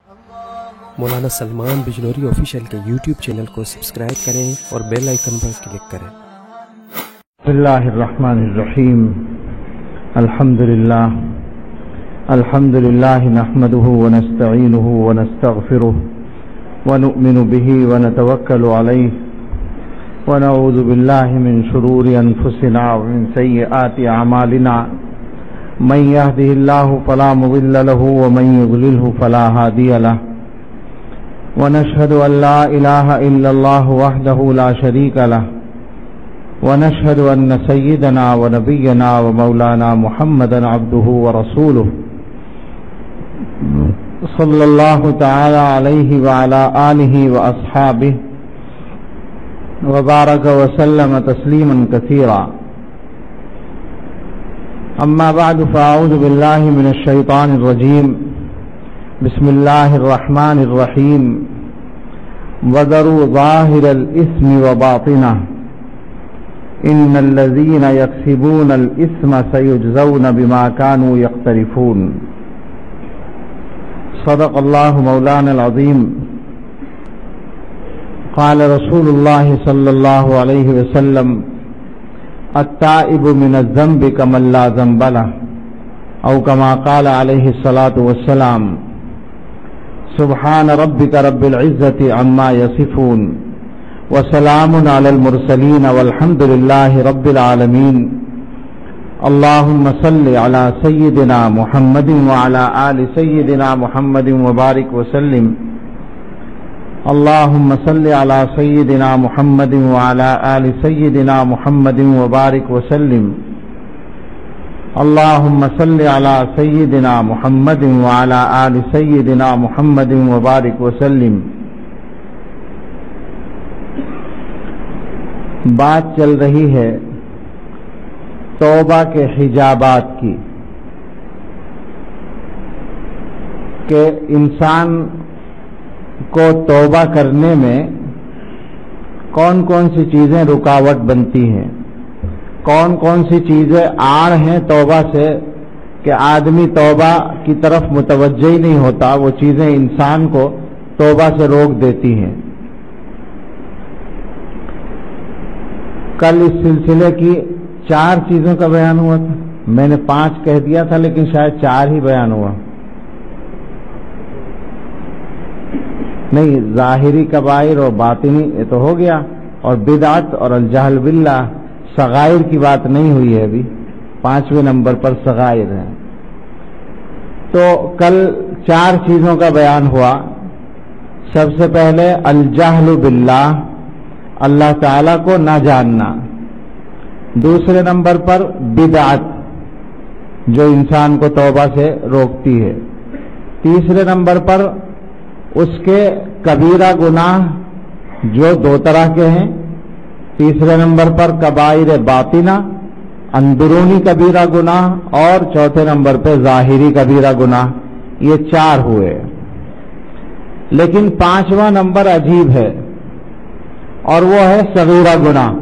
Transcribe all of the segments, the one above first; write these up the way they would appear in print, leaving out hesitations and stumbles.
مولانا Salman Bijnori official کے YouTube channel کو subscribe کریں اور بیل آئیکن پر کلک کریں۔ بسم اللہ الرحمن الرحیم۔ الحمد للہ نحمده ونستعینه ونستغفره ونؤمن به ونتوکل علیہ ونعوذ باللہ من شرور انفسنا ومن سیئات اعمالنا من يهده الله فلا مضل له ومن يضلله فلا هادي له ونشهد أن لا إله إلا الله وحده لا شريك له ونشهد أن سيدنا ونبينا ومولانا محمدا عبده ورسوله صلى الله تعالى عليه وعلى آله وأصحابه وبارك وسلم تسليما كثيرا، أما بعد فأعوذ بالله من الشيطان الرجيم، بسم الله الرحمن الرحيم، وذروا ظاهر الإثم وباطنه إن الذين يكسبون الإثم سيجزون بما كانوا يقترفون۔ صدق الله مولانا العظيم۔ قال رسول الله صلى الله عليه وسلم: التائب من الذنب كمن لا ذنب له، أو كما قال عليه الصلاة والسلام: سبحان ربك رب العزة عما يصفون وسلام على المرسلين والحمد لله رب العالمين۔ اللهم صل على سيدنا محمد وعلى آل سيدنا محمد وبارك وسلم۔ اللهم صل على سيدنا محمد وعلى آل سيدنا محمد وبارك وسلم۔ اللهم صل على سيدنا محمد وعلى آل سيدنا محمد وبارك وسلم۔ بات چل رہی ہے توبہ کے حجابات کی، کہ انسان کو توبہ کرنے میں کون کون سی چیزیں رکاوٹ بنتی ہیں، کون کون سی چیزیں آڑ ہیں توبہ سے کہ آدمی توبہ کی طرف متوجہ ہی نہیں ہوتا، وہ چیزیں انسان کو توبہ سے روک دیتی ہیں۔ کل اس سلسلے کی 4 چیزوں کا بیان ہوا تھا، میں نے 5 کہہ دیا تھا لیکن شاید 4 ہی بیان ہوا، نہیں ظاہری کبائر اور باطنی یہ تو ہو گیا، اور بدعت اور الجہل باللہ، صغائر کی بات نہیں ہوئی ہے ابھی، 5ویں نمبر پر صغائر ہیں۔ تو کل 4 چیزوں کا بیان ہوا۔ سب سے پہلے الجہل باللہ، اللہ تعالی کو نہ جاننا۔ دوسرے نمبر پر بدعت، جو انسان کو توبہ سے روکتی ہے۔ تیسرے نمبر پر اس کے کبیرہ گناہ جو 2 طرح کے ہیں۔ تیسرے نمبر پر کبائر باطنہ، اندرونی کبیرہ گناہ، اور چوتھے نمبر پہ ظاہری کبیرہ گناہ۔ یہ 4 ہوئے، لیکن 5واں نمبر عجیب ہے، اور وہ ہے صغیرہ گناہ۔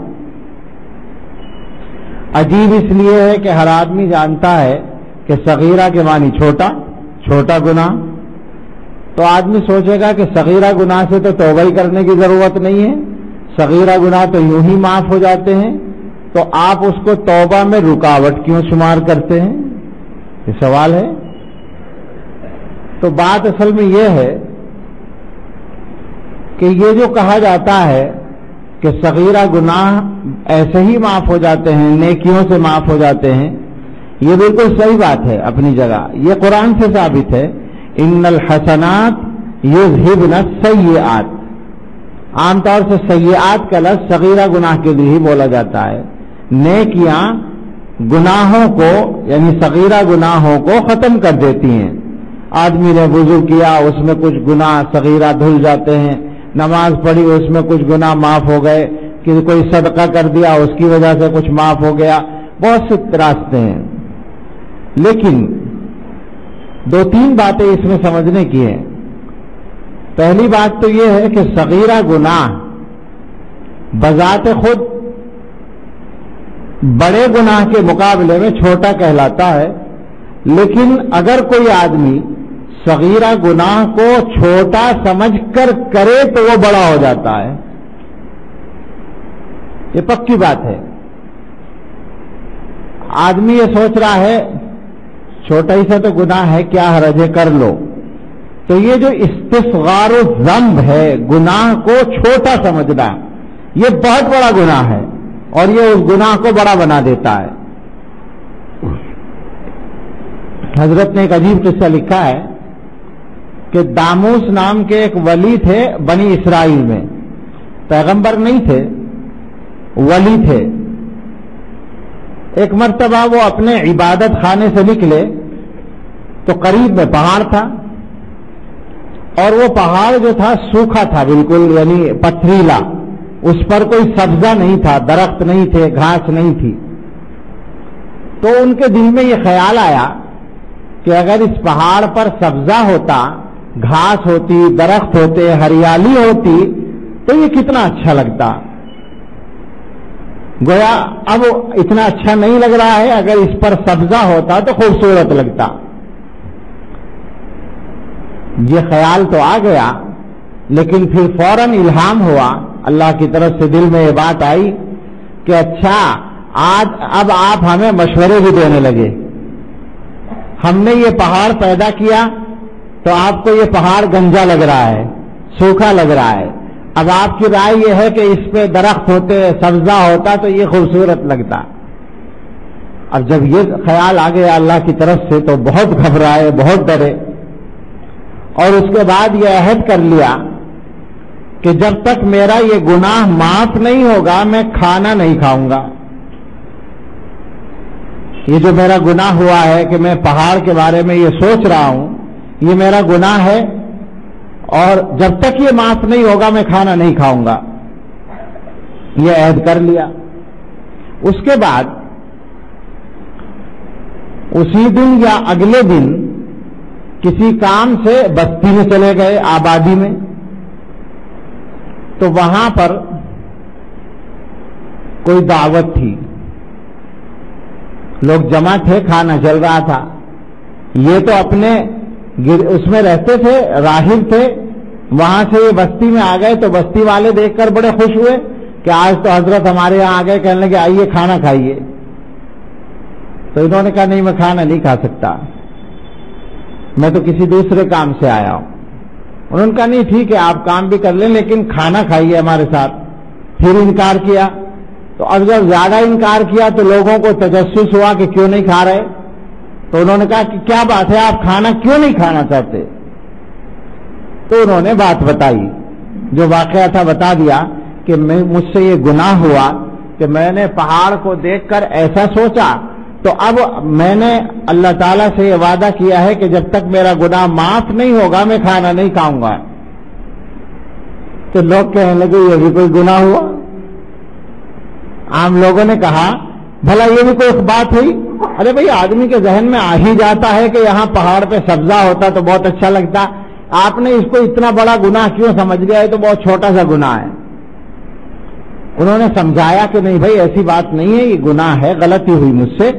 عجیب اس لیے ہے کہ ہر آدمی جانتا ہے کہ صغیرہ کے معنی چھوٹا گناہ، تو آدمی سوچے گا کہ صغیرہ گناہ سے تو توبہ ہی کرنے کی ضرورت نہیں ہے، صغیرہ گناہ تو یوں ہی معاف ہو جاتے ہیں، تو آپ اس کو توبہ میں رکاوٹ کیوں شمار کرتے ہیں؟ یہ سوال ہے۔ تو بات اصل میں یہ ہے کہ یہ جو کہا جاتا ہے کہ صغیرہ گناہ ایسے ہی معاف ہو جاتے ہیں، نیکیوں سے معاف ہو جاتے ہیں، یہ بالکل صحیح بات ہے اپنی جگہ، یہ قرآن سے ثابت ہے۔ ان الحسنات یذہبن السیئات، عام طور سے سیئات کا لفظ صغیرہ گناہ کے لیے ہی بولا جاتا ہے۔ نیکیاں گناہوں کو یعنی صغیرہ گناہوں کو ختم کر دیتی ہیں۔ آدمی نے وضو کیا، اس میں کچھ گناہ صغیرہ دھل جاتے ہیں، نماز پڑھی اس میں کچھ گناہ معاف ہو گئے، کہ کوئی صدقہ کر دیا اس کی وجہ سے کچھ معاف ہو گیا، بہت سے راستے ہیں۔ لیکن 2-3 باتیں اس میں سمجھنے کی ہیں۔ پہلی بات تو یہ ہے کہ صغیرہ گناہ بذات خود بڑے گناہ کے مقابلے میں چھوٹا کہلاتا ہے، لیکن اگر کوئی آدمی صغیرہ گناہ کو چھوٹا سمجھ کر کرے تو وہ بڑا ہو جاتا ہے. یہ پکی بات ہے. آدمی یہ سوچ رہا ہے چھوٹا ہی سا تو گناہ ہے، کیا حرج ہے، کر لو. تو یہ جو استصغار الذنب ہے، گناہ کو چھوٹا سمجھنا، یہ بہت بڑا گناہ ہے اور یہ اس گناہ کو بڑا بنا دیتا ہے. حضرت نے ایک عجیب قصہ لکھا ہے کہ داموس نام کے ایک ولی تھے بنی اسرائیل میں، پیغمبر نہیں تھے، ولی تھے. ایک مرتبہ وہ اپنے عبادت خانے سے نکلے تو قریب میں پہاڑ تھا، اور وہ پہاڑ جو تھا سوکھا تھا بالکل، یعنی پتھریلا، اس پر کوئی سبزہ نہیں تھا، درخت نہیں تھے، گھاس نہیں تھی. تو ان کے دل میں یہ خیال آیا کہ اگر اس پہاڑ پر سبزہ ہوتا، گھاس ہوتی، درخت ہوتے، ہریالی ہوتی تو یہ کتنا اچھا لگتا. گویا اب اتنا اچھا نہیں لگ رہا ہے، اگر اس پر سبزہ ہوتا تو خوبصورت لگتا. یہ خیال تو آ گیا، لیکن پھر فوراً الہام ہوا، اللہ کی طرف سے دل میں یہ بات آئی کہ اچھا اب آپ ہمیں مشورے بھی دینے لگے. ہم نے یہ پہاڑ پیدا کیا تو آپ کو یہ پہاڑ گنجا لگ رہا ہے، سوکھا لگ رہا ہے. اب آپ کی رائے یہ ہے کہ اس پہ درخت ہوتے، سبزہ ہوتا تو یہ خوبصورت لگتا. اب جب یہ خیال آ گیا اللہ کی طرف سے تو بہت گھبرائے، بہت ڈرے، اور اس کے بعد یہ عہد کر لیا کہ جب تک میرا یہ گناہ معاف نہیں ہوگا میں کھانا نہیں کھاؤں گا. یہ جو میرا گناہ ہوا ہے کہ میں پہاڑ کے بارے میں یہ سوچ رہا ہوں، یہ میرا گناہ ہے، اور جب تک یہ معاف نہیں ہوگا میں کھانا نہیں کھاؤں گا. یہ عہد کر لیا. اس کے بعد اسی دن یا اگلے دن کسی کام سے بستی میں چلے گئے، آبادی میں. تو وہاں پر کوئی دعوت تھی، لوگ جمع تھے، کھانا چل رہا تھا. یہ تو اپنے اس میں رہتے تھے، راہب تھے، وہاں سے یہ بستی میں آ گئے تو بستی والے دیکھ کر بڑے خوش ہوئے کہ آج تو حضرت ہمارے یہاں آ گئے، کہنے لگے آئیے کھانا کھائیے. تو انہوں نے کہا نہیں، میں کھانا نہیں کھا سکتا، میں تو کسی دوسرے کام سے آیا ہوں. انہوں نے کہا نہیں ٹھیک ہے، آپ کام بھی کر لیں لیکن کھانا کھائیے ہمارے ساتھ. پھر انکار کیا. تو اب جب زیادہ انکار کیا تو لوگوں کو تجسس ہوا کہ کیوں نہیں کھا رہے. تو انہوں نے کہا کہ کیا بات ہے، آپ کھانا کیوں نہیں کھانا چاہتے. تو انہوں نے بات بتائی، جو واقعہ تھا بتا دیا کہ مجھ سے یہ گناہ ہوا کہ میں نے پہاڑ کو دیکھ کر ایسا سوچا، تو اب میں نے اللہ تعالیٰ سے یہ وعدہ کیا ہے کہ جب تک میرا گناہ معاف نہیں ہوگا میں کھانا نہیں کھاؤں گا. تو لوگ کہنے لگے یہ بھی کوئی گناہ ہوا. عام لوگوں نے کہا بھلا یہ بھی کوئی بات ہوئی. ارے بھائی آدمی کے ذہن میں آ ہی جاتا ہے کہ یہاں پہاڑ پہ سبزہ ہوتا تو بہت اچھا لگتا. آپ نے اس کو اتنا بڑا گناہ کیوں سمجھ لیا، ہے تو بہت چھوٹا سا گناہ ہے. انہوں نے سمجھایا کہ نہیں بھائی ایسی بات نہیں ہے، یہ گناہ ہے، غلطی ہوئی مجھ سے.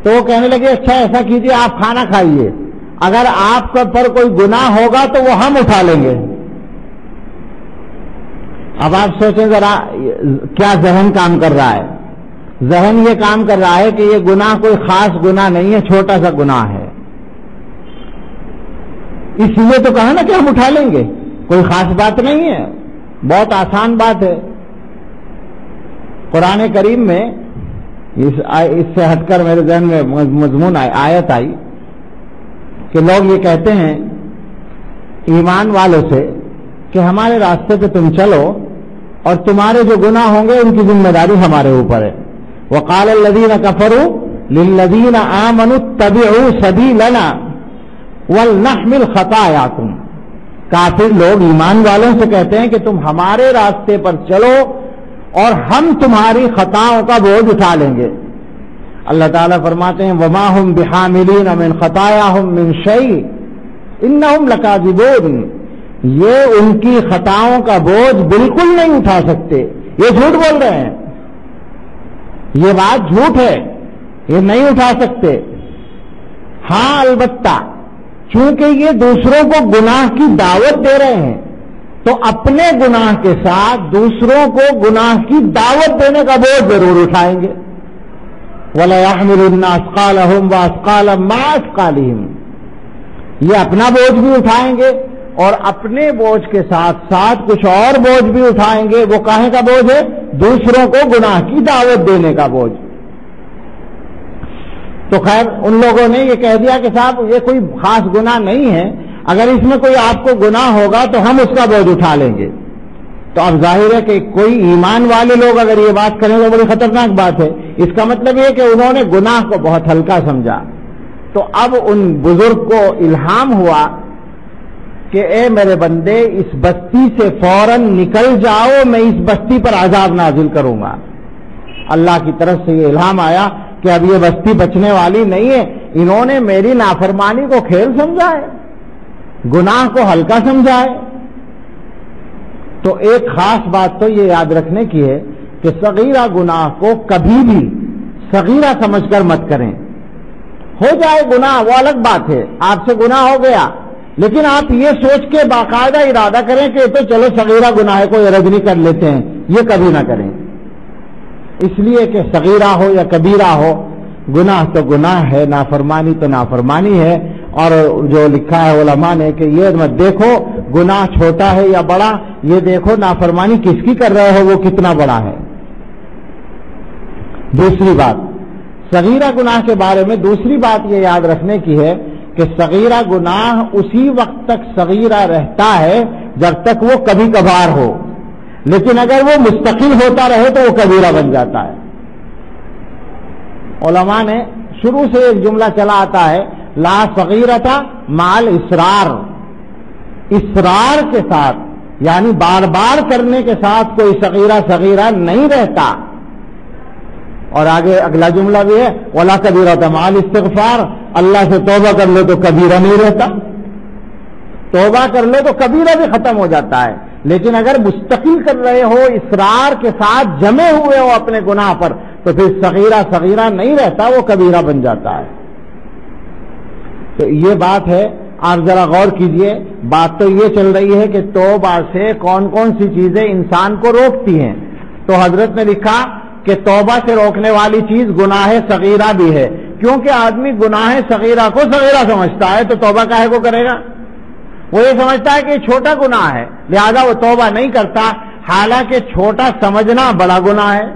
تو وہ کہنے لگے اچھا ایسا کیجیے، آپ کھانا کھائیے، اگر آپ پر کوئی گناہ ہوگا تو وہ ہم اٹھا لیں گے. اب آپ سوچیں ذرا کیا ذہن کام کر رہا ہے. ذہن یہ کام کر رہا ہے کہ یہ گناہ کوئی خاص گناہ نہیں ہے، چھوٹا سا گناہ ہے. اس لیے تو کہا نا کہ ہم اٹھا لیں گے، کوئی خاص بات نہیں ہے، بہت آسان بات ہے. قرآن کریم میں اس سے ہٹ کر میرے ذہن میں مضمون آیت آئی کہ لوگ یہ کہتے ہیں ایمان والوں سے کہ ہمارے راستے پہ تم چلو اور تمہارے جو گناہ ہوں گے ان کی ذمہ داری ہمارے اوپر ہے. وقال الذین کفروا للذین آمنوا اتبعوا سبیلنا ولنحمل خطایاکم. کافر لوگ ایمان والوں سے کہتے ہیں کہ تم ہمارے راستے پر چلو اور ہم تمہاری خطاؤں کا بوجھ اٹھا لیں گے. اللہ تعالیٰ فرماتے ہیں وما هم بحاملین من خطایاہم من شیء انہم لکاذبون. یہ ان کی خطاؤں کا بوجھ بالکل نہیں اٹھا سکتے، یہ جھوٹ بول رہے ہیں، یہ بات جھوٹ ہے، یہ نہیں اٹھا سکتے. ہاں البتہ چونکہ یہ دوسروں کو گناہ کی دعوت دے رہے ہیں تو اپنے گناہ کے ساتھ دوسروں کو گناہ کی دعوت دینے کا بوجھ ضرور اٹھائیں گے. وَلَيَحْمِلُنَّ أَثْقَالَهُمْ وَأَثْقَالًا مَعَ أَثْقَالِهِمْ. یہ اپنا بوجھ بھی اٹھائیں گے اور اپنے بوجھ کے ساتھ ساتھ کچھ اور بوجھ بھی اٹھائیں گے. وہ کاہے کا بوجھ ہے؟ دوسروں کو گناہ کی دعوت دینے کا بوجھ. تو خیر ان لوگوں نے یہ کہہ دیا کہ صاحب یہ کوئی خاص گناہ نہیں ہے، اگر اس میں کوئی آپ کو گناہ ہوگا تو ہم اس کا بوجھ اٹھا لیں گے. تو اب ظاہر ہے کہ کوئی ایمان والے لوگ اگر یہ بات کریں تو بڑی خطرناک بات ہے. اس کا مطلب یہ کہ انہوں نے گناہ کو بہت ہلکا سمجھا. تو اب ان بزرگ کو الہام ہوا کہ اے میرے بندے اس بستی سے فوراً نکل جاؤ، میں اس بستی پر عذاب نازل کروں گا. اللہ کی طرف سے یہ الہام آیا کہ اب یہ بستی بچنے والی نہیں ہے. انہوں نے میری نافرمانی کو کھیل سمجھا ہے، گناہ کو ہلکا سمجھا ہے. تو ایک خاص بات تو یہ یاد رکھنے کی ہے کہ صغیرہ گناہ کو کبھی بھی صغیرہ سمجھ کر مت کریں. ہو جائے گناہ وہ الگ بات ہے، آپ سے گناہ ہو گیا، لیکن آپ یہ سوچ کے باقاعدہ ارادہ کریں کہ تو چلو صغیرہ گناہ کو رجنی کر لیتے ہیں، یہ کبھی نہ کریں. اس لیے کہ صغیرہ ہو یا کبیرہ ہو، گناہ تو گناہ ہے، نافرمانی تو نافرمانی ہے. اور جو لکھا ہے علماء نے کہ یہ مت دیکھو گناہ چھوٹا ہے یا بڑا، یہ دیکھو نافرمانی کس کی کر رہے ہو وہ کتنا بڑا ہے. دوسری بات صغیرہ گناہ کے بارے میں دوسری بات یہ یاد رکھنے کی ہے کہ صغیرہ گناہ اسی وقت تک صغیرہ رہتا ہے جب تک وہ کبھی کبھار ہو، لیکن اگر وہ مستقل ہوتا رہے تو وہ کبیرہ بن جاتا ہے. علماء نے شروع سے ایک جملہ چلا آتا ہے لا صغیرۃ مع الاصرار. اصرار کے ساتھ یعنی بار بار کرنے کے ساتھ کوئی صغیرہ نہیں رہتا. اور آگے اگلا جملہ بھی ہے ولا کبیرۃ مع الاستغفار. اللہ سے توبہ کر لو تو کبیرہ نہیں رہتا، توبہ کر لو تو کبیرہ بھی ختم ہو جاتا ہے. لیکن اگر مستقل کر رہے ہو، اصرار کے ساتھ جمے ہوئے ہو اپنے گناہ پر، تو پھر صغیرہ نہیں رہتا، وہ کبیرہ بن جاتا ہے. تو یہ بات ہے، آپ ذرا غور کیجئے. بات تو یہ چل رہی ہے کہ توبہ سے کون کون سی چیزیں انسان کو روکتی ہیں. تو حضرت نے لکھا کہ توبہ سے روکنے والی چیز گناہ صغیرہ بھی ہے، کیونکہ آدمی گناہ صغیرہ کو صغیرہ سمجھتا ہے تو توبہ کاہے کو کرے گا؟ وہ یہ سمجھتا ہے کہ یہ چھوٹا گناہ ہے، لہذا وہ توبہ نہیں کرتا. حالانکہ چھوٹا سمجھنا بڑا گناہ ہے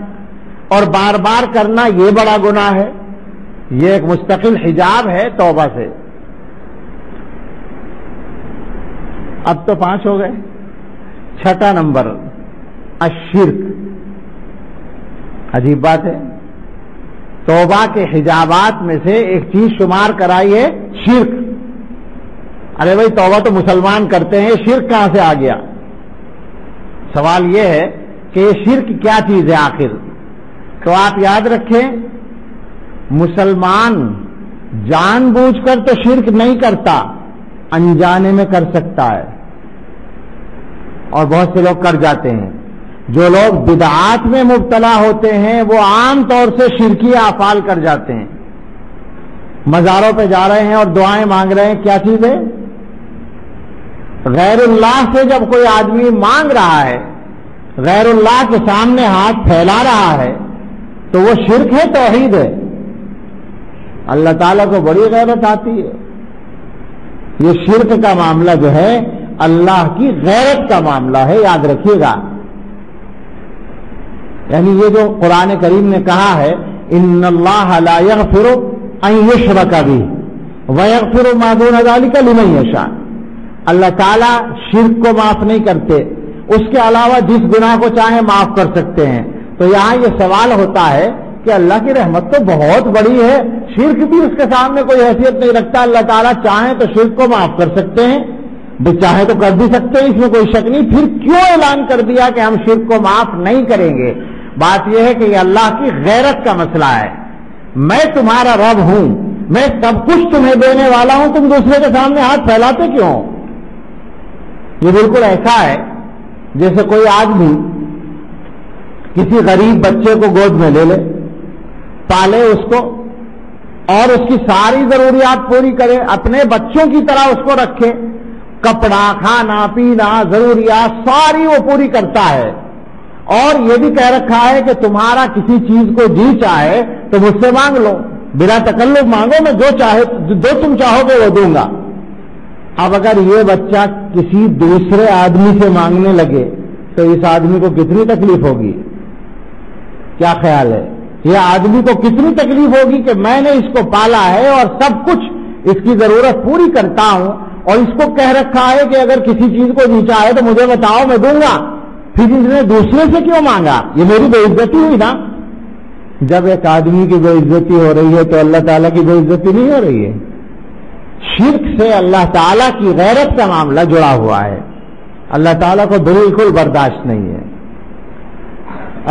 اور بار بار کرنا یہ بڑا گناہ ہے. یہ ایک مستقل حجاب ہے توبہ سے. اب تو 5 ہو گئے. چھٹا نمبر الشرک. عجیب بات ہے، توبہ کے حجابات میں سے ایک چیز شمار کرائی ہے شرک. ارے بھائی توبہ تو مسلمان کرتے ہیں، شرک کہاں سے آ گیا؟ سوال یہ ہے کہ یہ شرک کیا چیز ہے آخر؟ تو آپ یاد رکھیں مسلمان جان بوجھ کر تو شرک نہیں کرتا، انجانے میں کر سکتا ہے، اور بہت سے لوگ کر جاتے ہیں. جو لوگ بدعات میں مبتلا ہوتے ہیں وہ عام طور سے شرکی افعال کر جاتے ہیں. مزاروں پہ جا رہے ہیں اور دعائیں مانگ رہے ہیں، کیا چیز ہے؟ غیر اللہ سے جب کوئی آدمی مانگ رہا ہے، غیر اللہ کے سامنے ہاتھ پھیلا رہا ہے، تو وہ شرک ہے توحید ہے؟ اللہ تعالیٰ کو بڑی غیرت آتی ہے. یہ شرک کا معاملہ جو ہے اللہ کی غیرت کا معاملہ ہے، یاد رکھیے گا. یعنی یہ جو قرآن کریم نے کہا ہے ان اللہ لا یغفر ان یشرک بہ ویغفر ما دون ذلک لمن یشاء. اللہ تعالیٰ شرک کو معاف نہیں کرتے، اس کے علاوہ جس گناہ کو چاہیں معاف کر سکتے ہیں. تو یہاں یہ سوال ہوتا ہے کہ اللہ کی رحمت تو بہت بڑی ہے، شرک بھی اس کے سامنے کوئی حیثیت نہیں رکھتا. اللہ تعالیٰ چاہیں تو شرک کو معاف کر سکتے ہیں، چاہے تو کر بھی سکتے ہیں، اس میں کوئی شک نہیں. پھر کیوں اعلان کر دیا کہ ہم شرک کو معاف نہیں کریں گے؟ بات یہ ہے کہ یہ اللہ کی غیرت کا مسئلہ ہے. میں تمہارا رب ہوں، میں سب کچھ تمہیں دینے والا ہوں، تم دوسرے کے سامنے ہاتھ پھیلاتے کیوں؟ یہ بالکل ایسا ہے جیسے کوئی آدمی کسی غریب بچے کو گود میں لے لے، پالے اس کو، اور اس کی ساری ضروریات پوری کرے, اپنے بچوں کی طرح اس کو رکھے, کپڑا, کھانا پینا, ضروریات ساری وہ پوری کرتا ہے. اور یہ بھی کہہ رکھا ہے کہ تمہارا کسی چیز کو جی چاہے تو مجھ سے مانگ لو, بلا تکلف مانگو, میں جو تم چاہو گے وہ دوں گا. اب اگر یہ بچہ کسی دوسرے آدمی سے مانگنے لگے تو اس آدمی کو کتنی تکلیف ہوگی؟ کیا خیال ہے؟ یہ آدمی کو کتنی تکلیف ہوگی کہ میں نے اس کو پالا ہے اور سب کچھ اس کی ضرورت پوری کرتا ہوں, اور اس کو کہہ رکھا ہے کہ اگر کسی چیز کو نیچا ہے تو مجھے بتاؤ, میں دوں گا. پھر اس نے دوسرے سے کیوں مانگا؟ یہ میری بے عزتی ہوئی نا. جب ایک آدمی کی بے عزتی ہو رہی ہے تو اللہ تعالیٰ کی بے عزتی نہیں ہو رہی ہے؟ شرک سے اللہ تعالیٰ کی غیرت کا معاملہ جڑا ہوا ہے, اللہ تعالیٰ کو بالکل برداشت نہیں ہے.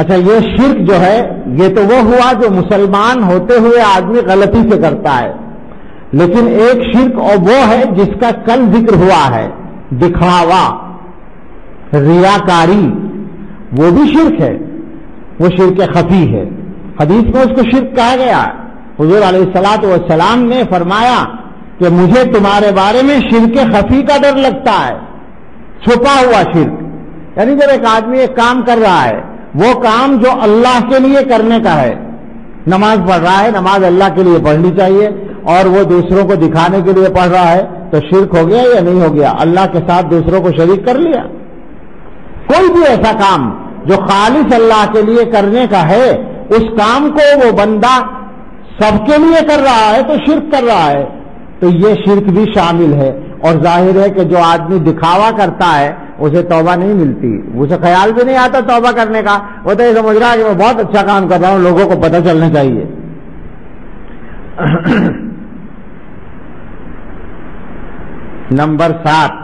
اچھا, یہ شرک جو ہے یہ تو وہ ہوا جو مسلمان ہوتے ہوئے آدمی غلطی سے کرتا ہے, لیکن ایک شرک اور وہ ہے جس کا کل ذکر ہوا ہے, دکھاوا, ریاکاری, وہ بھی شرک ہے, وہ شرک خفی ہے. حدیث میں اس کو شرک کہا گیا. حضور علیہ الصلوۃ والسلام نے فرمایا کہ مجھے تمہارے بارے میں شرک خفی کا ڈر لگتا ہے, چھپا ہوا شرک. یعنی جب ایک آدمی ایک کام کر رہا ہے, وہ کام جو اللہ کے لیے کرنے کا ہے, نماز پڑھ رہا ہے, نماز اللہ کے لیے پڑھنی چاہیے, اور وہ دوسروں کو دکھانے کے لیے پڑھ رہا ہے, تو شرک ہو گیا یا نہیں ہو گیا؟ اللہ کے ساتھ دوسروں کو شریک کر لیا. کوئی بھی ایسا کام جو خالص اللہ کے لیے کرنے کا ہے, اس کام کو وہ بندہ سب کے لیے کر رہا ہے تو شرک کر رہا ہے. تو یہ شرک بھی شامل ہے. اور ظاہر ہے کہ جو آدمی دکھاوا کرتا ہے اسے توبہ نہیں ملتی, اسے خیال بھی نہیں آتا توبہ کرنے کا. وہ تو یہ سمجھ رہا ہے کہ میں بہت اچھا کام کر رہا ہوں, لوگوں کو پتہ چلنا چاہیے. نمبر 7,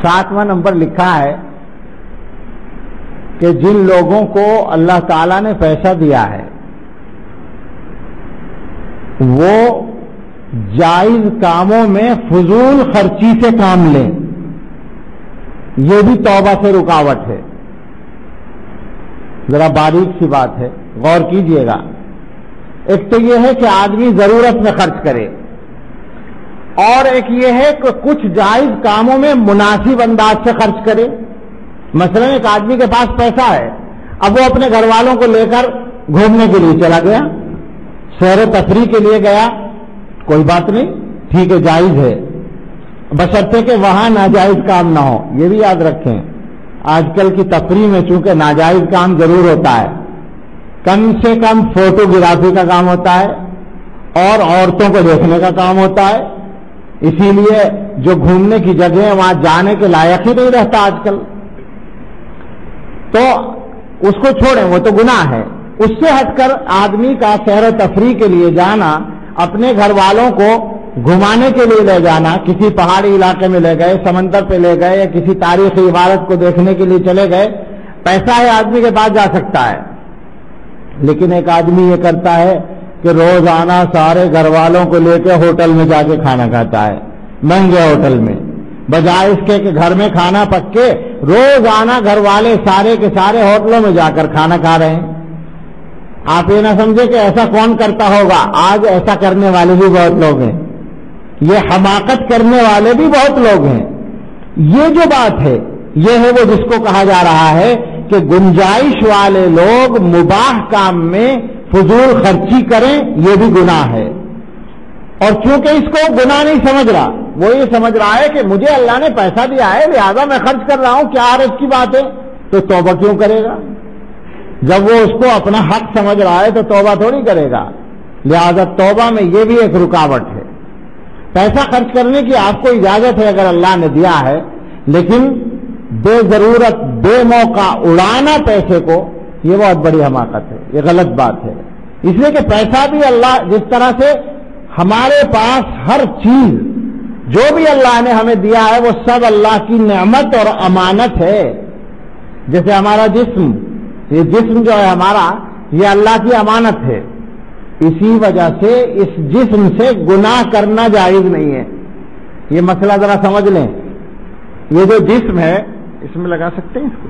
ساتواں نمبر لکھا ہے کہ جن لوگوں کو اللہ تعالیٰ نے پیسہ دیا ہے وہ جائز کاموں میں فضول خرچی سے کام لیں. یہ بھی توبہ سے رکاوٹ ہے. ذرا باریک سی بات ہے, غور کیجئے گا. ایک تو یہ ہے کہ آدمی ضرورت میں خرچ کرے, اور ایک یہ ہے کہ کچھ جائز کاموں میں مناسب انداز سے خرچ کرے. مثلا ایک آدمی کے پاس پیسہ ہے, اب وہ اپنے گھر والوں کو لے کر گھومنے کے لیے چلا گیا, سیر و تفریح کے لیے گیا, کوئی بات نہیں, ٹھیک ہے, جائز ہے, بشرطے کہ وہاں ناجائز کام نہ ہو. یہ بھی یاد رکھیں, آج کل کی تفریح میں چونکہ ناجائز کام ضرور ہوتا ہے, کم سے کم فوٹوگرافی کا کام ہوتا ہے اور عورتوں کو دیکھنے کا کام ہوتا ہے. اسی لیے جو گھومنے کی جگہ ہے وہاں جانے کے لائق ہی نہیں رہتا آج کل. تو اس کو چھوڑیں, وہ تو گناہ ہے. اس سے ہٹ کر آدمی کا سیر و تفریح کے لیے جانا, اپنے گھر والوں کو گھمانے کے لیے لے جانا, کسی پہاڑی علاقے میں لے گئے, سمندر پہ لے گئے, یا کسی تاریخی عمارت کو دیکھنے کے لیے چلے گئے, پیسہ ہے آدمی کے پاس جا سکتا ہے. لیکن ایک آدمی یہ کرتا ہے کہ روزانہ سارے گھر والوں کو لے کے ہوٹل میں جا کے کھانا کھاتا ہے, مہنگے ہوٹل میں, بجائے اس کے کہ گھر میں کھانا پک کے روزانہ گھر والے سارے کے سارے ہوٹلوں میں جا کر کھانا کھا رہے ہیں. آپ یہ نہ سمجھے کہ ایسا کون کرتا ہوگا, آج ایسا کرنے والے بھی بہت لوگ ہیں, یہ حماقت کرنے والے بھی بہت لوگ ہیں. یہ جو بات ہے یہ ہے وہ جس کو کہا جا رہا ہے کہ گنجائش والے لوگ مباح کام میں فضول خرچی کریں, یہ بھی گناہ ہے. اور چونکہ اس کو گناہ نہیں سمجھ رہا, وہ یہ سمجھ رہا ہے کہ مجھے اللہ نے پیسہ دیا ہے لہذا میں خرچ کر رہا ہوں, کیا حرج کی بات ہے, تو توبہ کیوں کرے گا؟ جب وہ اس کو اپنا حق سمجھ رہا ہے تو توبہ تھوڑی کرے گا. لہذا توبہ میں یہ بھی ایک رکاوٹ ہے. پیسہ خرچ کرنے کی آپ کو اجازت ہے اگر اللہ نے دیا ہے, لیکن بے ضرورت بے موقع اڑانا پیسے کو, یہ بہت بڑی حماقت ہے, یہ غلط بات ہے. اس لیے کہ پیسہ بھی اللہ, جس طرح سے ہمارے پاس ہر چیز جو بھی اللہ نے ہمیں دیا ہے وہ سب اللہ کی نعمت اور امانت ہے. جیسے ہمارا جسم, یہ جسم جو ہے ہمارا, یہ اللہ کی امانت ہے. اسی وجہ سے اس جسم سے گناہ کرنا جائز نہیں ہے. یہ مسئلہ ذرا سمجھ لیں. یہ جو جسم ہے, اس میں لگا سکتے ہیں اس کو,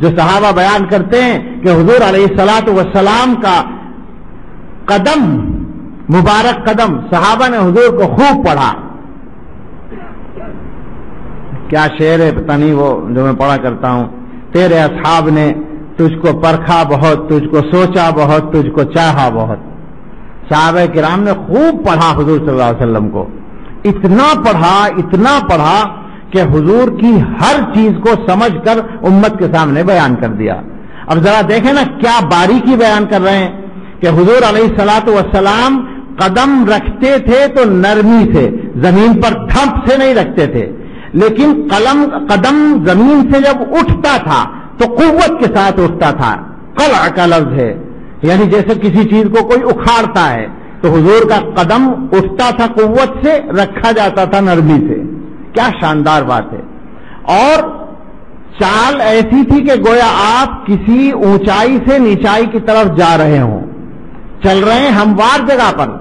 جو صحابہ بیان کرتے ہیں کہ حضور علیہ الصلوۃ والسلام کا قدم، مبارک قدم، صحابہ نے حضور کو خوب پڑھا. کیا شعر ہے پتہ نہیں وہ جو میں پڑھا کرتا ہوں، تیرے اصحاب نے تجھ کو پرکھا بہت، تجھ کو سوچا بہت، تجھ کو چاہا بہت. صحابہ کرام نے خوب پڑھا حضور صلی اللہ علیہ وسلم کو، اتنا پڑھا کہ حضور کی ہر چیز کو سمجھ کر امت کے سامنے بیان کر دیا. اب ذرا دیکھیں نا کیا باریکی بیان کر رہے ہیں کہ حضور علیہ الصلوۃ والسلام قدم رکھتے تھے تو نرمی سے، زمین پر دھپ سے نہیں رکھتے تھے، لیکن قدم زمین سے جب اٹھتا تھا تو قوت کے ساتھ اٹھتا تھا. قلع کا لفظ ہے، یعنی جیسے کسی چیز کو کوئی اکھاڑتا ہے تو حضور کا قدم اٹھتا تھا، قوت سے رکھا جاتا تھا، نرمی سے. کیا شاندار بات ہے. اور چال ایسی تھی کہ گویا آپ کسی اونچائی سے نیچائی کی طرف جا رہے ہوں، چل رہے ہیں ہموار جگہ پر،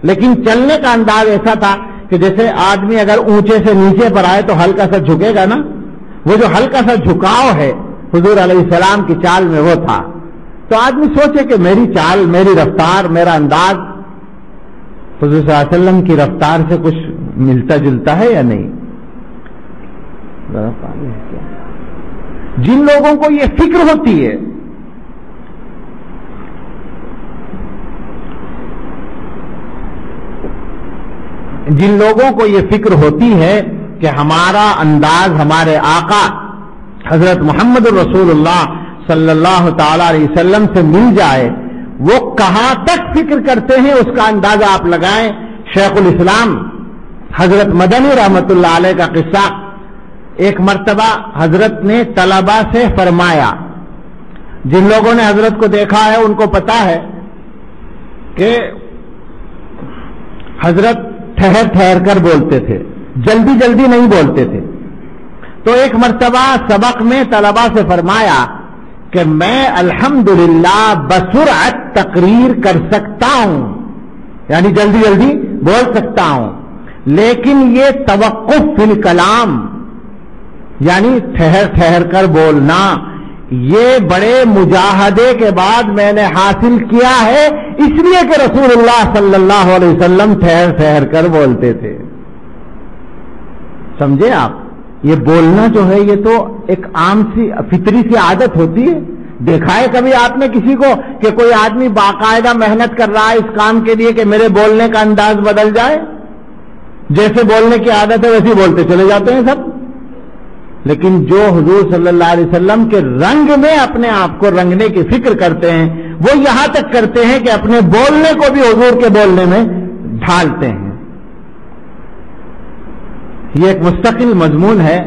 لیکن چلنے کا انداز ایسا تھا کہ جیسے آدمی اگر اونچے سے نیچے پر آئے تو ہلکا سا جھکے گا نا، وہ جو ہلکا سا جھکاؤ ہے حضور علیہ السلام کی چال میں وہ تھا. تو آدمی سوچے کہ میری چال، میری رفتار، میرا انداز حضور صلی اللہ علیہ وسلم کی رفتار سے کچھ ملتا جلتا ہے یا نہیں. جن لوگوں کو یہ فکر ہوتی ہے، جن لوگوں کو یہ فکر ہوتی ہے کہ ہمارا انداز ہمارے آقا حضرت محمد رسول اللہ صلی اللہ تعالی علیہ وسلم سے مل جائے، وہ کہاں تک فکر کرتے ہیں اس کا اندازہ آپ لگائیں. شیخ الاسلام حضرت مدنی رحمت اللہ علیہ کا قصہ. ایک مرتبہ حضرت نے طلبہ سے فرمایا، جن لوگوں نے حضرت کو دیکھا ہے ان کو پتا ہے کہ حضرت ٹھہر ٹھہر کر بولتے تھے، جلدی جلدی نہیں بولتے تھے. تو ایک مرتبہ سبق میں طلبہ سے فرمایا کہ میں الحمدللہ بسرعت تقریر کر سکتا ہوں، یعنی جلدی جلدی بول سکتا ہوں، لیکن یہ توقف فی الکلام، یعنی ٹھہر ٹھہر کر بولنا، یہ بڑے مجاہدے کے بعد میں نے حاصل کیا ہے، اس لیے کہ رسول اللہ صلی اللہ علیہ وسلم ٹھہر ٹھہر کر بولتے تھے. سمجھے آپ؟ یہ بولنا جو ہے یہ تو ایک عام سی فطری سی عادت ہوتی ہے. دیکھا ہے کبھی آپ نے کسی کو کہ کوئی آدمی باقاعدہ محنت کر رہا ہے اس کام کے لیے کہ میرے بولنے کا انداز بدل جائے؟ جیسے بولنے کی عادت ہے ویسے بولتے چلے جاتے ہیں سب. لیکن جو حضور صلی اللہ علیہ وسلم کے رنگ میں اپنے آپ کو رنگنے کی فکر کرتے ہیں، وہ یہاں تک کرتے ہیں کہ اپنے بولنے کو بھی حضور کے بولنے میں ڈھالتے ہیں. یہ ایک مستقل مضمون ہے،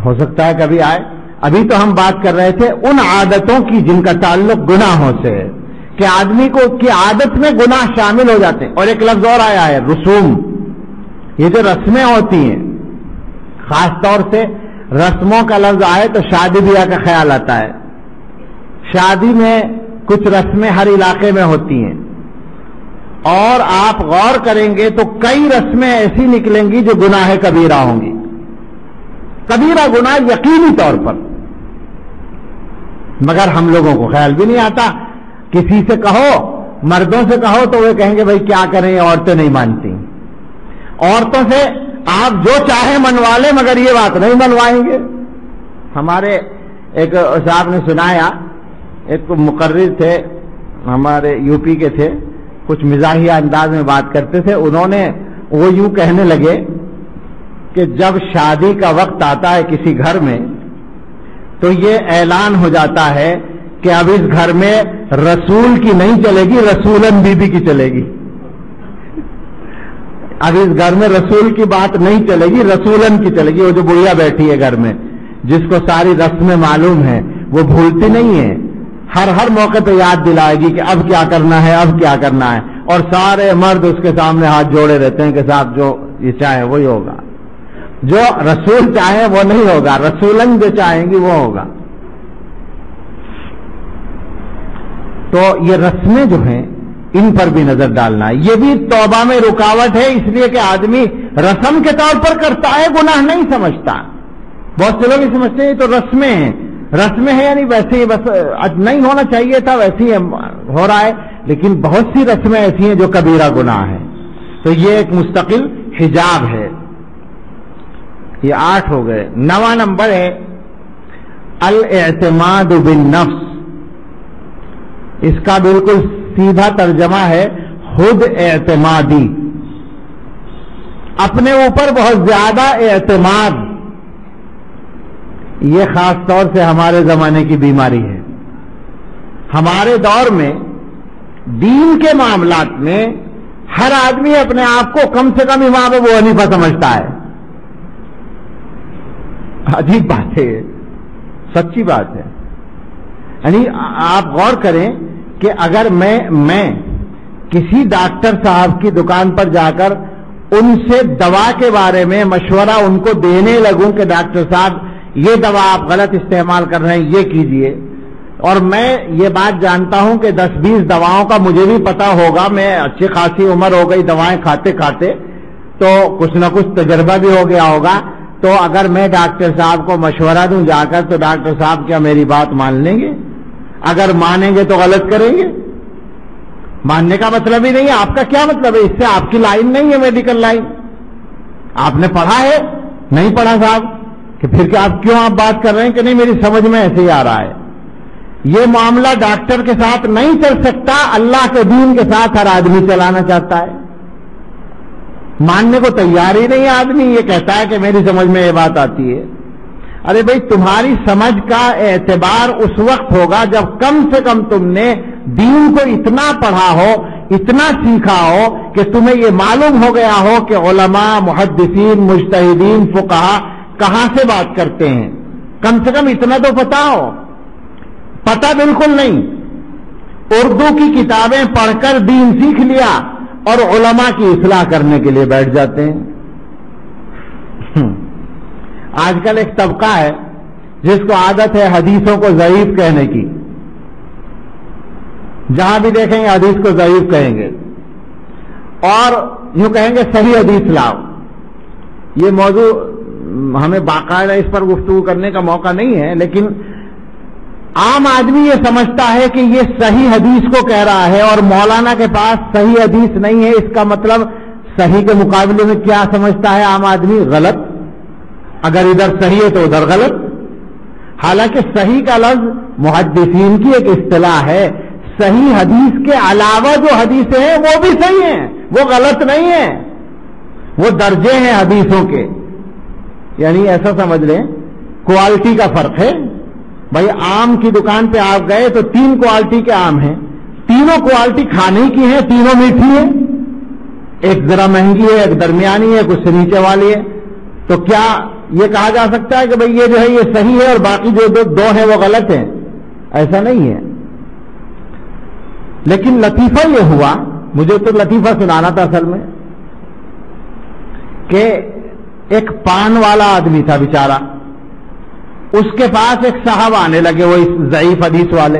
ہو سکتا ہے کبھی آئے. ابھی تو ہم بات کر رہے تھے ان عادتوں کی جن کا تعلق گناہوں سے ہے، کہ آدمی کو کی عادت میں گناہ شامل ہو جاتے ہیں. اور ایک لفظ اور آیا ہے رسوم. یہ جو رسمیں ہوتی ہیں، خاص طور سے رسموں کا لفظ آئے تو شادی بیاہ کا خیال آتا ہے. شادی میں کچھ رسمیں ہر علاقے میں ہوتی ہیں، اور آپ غور کریں گے تو کئی رسمیں ایسی نکلیں گی جو گناہ کبیرہ ہوں گی. کبیرہ گناہ یقینی طور پر، مگر ہم لوگوں کو خیال بھی نہیں آتا. کسی سے کہو، مردوں سے کہو تو وہ کہیں گے بھائی کیا کریں، عورتیں نہیں مانتی. عورتوں سے آپ جو چاہیں منوا لیں مگر یہ بات نہیں منوائیں گے. ہمارے ایک صاحب نے سنایا، ایک مقرر تھے ہمارے یو پی کے تھے، کچھ مزاحیہ انداز میں بات کرتے تھے. انہوں نے وہ یوں کہنے لگے کہ جب شادی کا وقت آتا ہے کسی گھر میں تو یہ اعلان ہو جاتا ہے کہ اب اس گھر میں رسول کی نہیں چلے گی، رسولن بی بی کی چلے گی. اب اس گھر میں رسول کی بات نہیں چلے گی، رسولن کی چلے گی. وہ جو بڑھیا بیٹھی ہے گھر میں، جس کو ساری رسمیں معلوم ہیں، وہ بھولتی نہیں ہے، ہر موقع پہ یاد دلائے گی کہ اب کیا کرنا ہے، اب کیا کرنا ہے. اور سارے مرد اس کے سامنے ہاتھ جوڑے رہتے ہیں کہ صاحب جو یہ چاہے وہی ہوگا، جو رسول چاہے وہ نہیں ہوگا، رسولن جو چاہیں گی وہ ہوگا. تو یہ رسمیں جو ہیں ان پر بھی نظر ڈالنا ہے. یہ بھی توبہ میں رکاوٹ ہے، اس لیے کہ آدمی رسم کے طور پر کرتا ہے، گناہ نہیں سمجھتا. بہت سے لوگ یہ سمجھتے ہیں یہ تو رسمیں ہیں. رسمیں ہیں یعنی ویسے ہی بس نہیں ہونا چاہیے تھا ویسے ہی ہو رہا ہے، لیکن بہت سی رسمیں ایسی ہیں جو کبیرہ گناہ ہیں، تو یہ ایک مستقل حجاب ہے۔ یہ 8 ہو گئے۔ 9واں نمبر ہے الاعتماد بالنفس، اس کا بالکل سیدھا ترجمہ ہے خود اعتمادی، اپنے اوپر بہت زیادہ اعتماد۔ یہ خاص طور سے ہمارے زمانے کی بیماری ہے۔ ہمارے دور میں دین کے معاملات میں ہر آدمی اپنے آپ کو کم سے کم امام ابو حنیفہ سمجھتا ہے۔ عجیب بات ہے، سچی بات ہے۔ یعنی آپ غور کریں کہ اگر میں کسی ڈاکٹر صاحب کی دکان پر جا کر ان سے دوا کے بارے میں مشورہ ان کو دینے لگوں کہ ڈاکٹر صاحب یہ دوا آپ غلط استعمال کر رہے ہیں، یہ کیجئے، اور میں یہ بات جانتا ہوں کہ 10-20 دواؤں کا مجھے بھی پتا ہوگا، میں اچھی خاصی عمر ہو گئی دوائیں کھاتے کھاتے، تو کچھ نہ کچھ تجربہ بھی ہو گیا ہوگا، تو اگر میں ڈاکٹر صاحب کو مشورہ دوں جا کر تو ڈاکٹر صاحب کیا میری بات مان لیں گے؟ اگر مانیں گے تو غلط کریں گے۔ ماننے کا مطلب ہی نہیں ہے، آپ کا کیا مطلب ہے؟ اس سے آپ کی لائن نہیں ہے میڈیکل لائن، آپ نے پڑھا ہے نہیں پڑھا صاحب، کہ پھر کیا آپ کیوں بات کر رہے ہیں کہ نہیں میری سمجھ میں ایسے ہی آ رہا ہے۔ یہ معاملہ ڈاکٹر کے ساتھ نہیں چل سکتا، اللہ کے دین کے ساتھ ہر آدمی چلانا چاہتا ہے۔ ماننے کو تیار ہی نہیں آدمی، یہ کہتا ہے کہ میری سمجھ میں یہ بات آتی ہے۔ ارے بھائی تمہاری سمجھ کا اعتبار اس وقت ہوگا جب کم سے کم تم نے دین کو اتنا پڑھا ہو، اتنا سیکھا ہو کہ تمہیں یہ معلوم ہو گیا ہو کہ علماء، محدثین، مجتہدین، فقہا کہاں سے بات کرتے ہیں، کم سے کم اتنا تو پتا ہو۔ پتا بالکل نہیں، اردو کی کتابیں پڑھ کر دین سیکھ لیا اور علماء کی اصلاح کرنے کے لیے بیٹھ جاتے ہیں۔ آج کل ایک طبقہ ہے جس کو عادت ہے حدیثوں کو ضعیف کہنے کی، جہاں بھی دیکھیں گے حدیث کو ضعیف کہیں گے، اور یوں کہیں گے صحیح حدیث لاؤ۔ یہ موضوع ہمیں باقاعدہ اس پر گفتگو کرنے کا موقع نہیں ہے، لیکن عام آدمی یہ سمجھتا ہے کہ یہ صحیح حدیث کو کہہ رہا ہے، اور مولانا کے پاس صحیح حدیث نہیں ہے، اس کا مطلب صحیح کے مقابلے میں کیا سمجھتا ہے عام آدمی؟ غلط۔ اگر ادھر صحیح ہے تو ادھر غلط۔ حالانکہ صحیح کا لفظ محدثین کی ایک اصطلاح ہے، صحیح حدیث کے علاوہ جو حدیثیں ہیں وہ بھی صحیح ہیں، وہ غلط نہیں ہیں، وہ درجے ہیں حدیثوں کے۔ یعنی ایسا سمجھ لیں کوالٹی کا فرق ہے۔ بھائی آم کی دکان پہ آپ گئے تو 3 کوالٹی کے آم ہیں، تینوں کوالٹی کھانے کی ہیں، تینوں میٹھی ہیں، ایک ذرا مہنگی ہے، ایک درمیانی ہے، کچھ سے نیچے والی ہے، تو کیا یہ کہا جا سکتا ہے کہ بھئی یہ جو ہے یہ صحیح ہے اور باقی جو دو ہیں وہ غلط ہیں؟ ایسا نہیں ہے۔ لیکن لطیفہ یہ ہوا، مجھے تو لطیفہ سنانا تھا اصل میں، کہ ایک پان والا آدمی تھا بیچارہ، اس کے پاس ایک صاحب آنے لگے وہ ضعیف حدیث والے،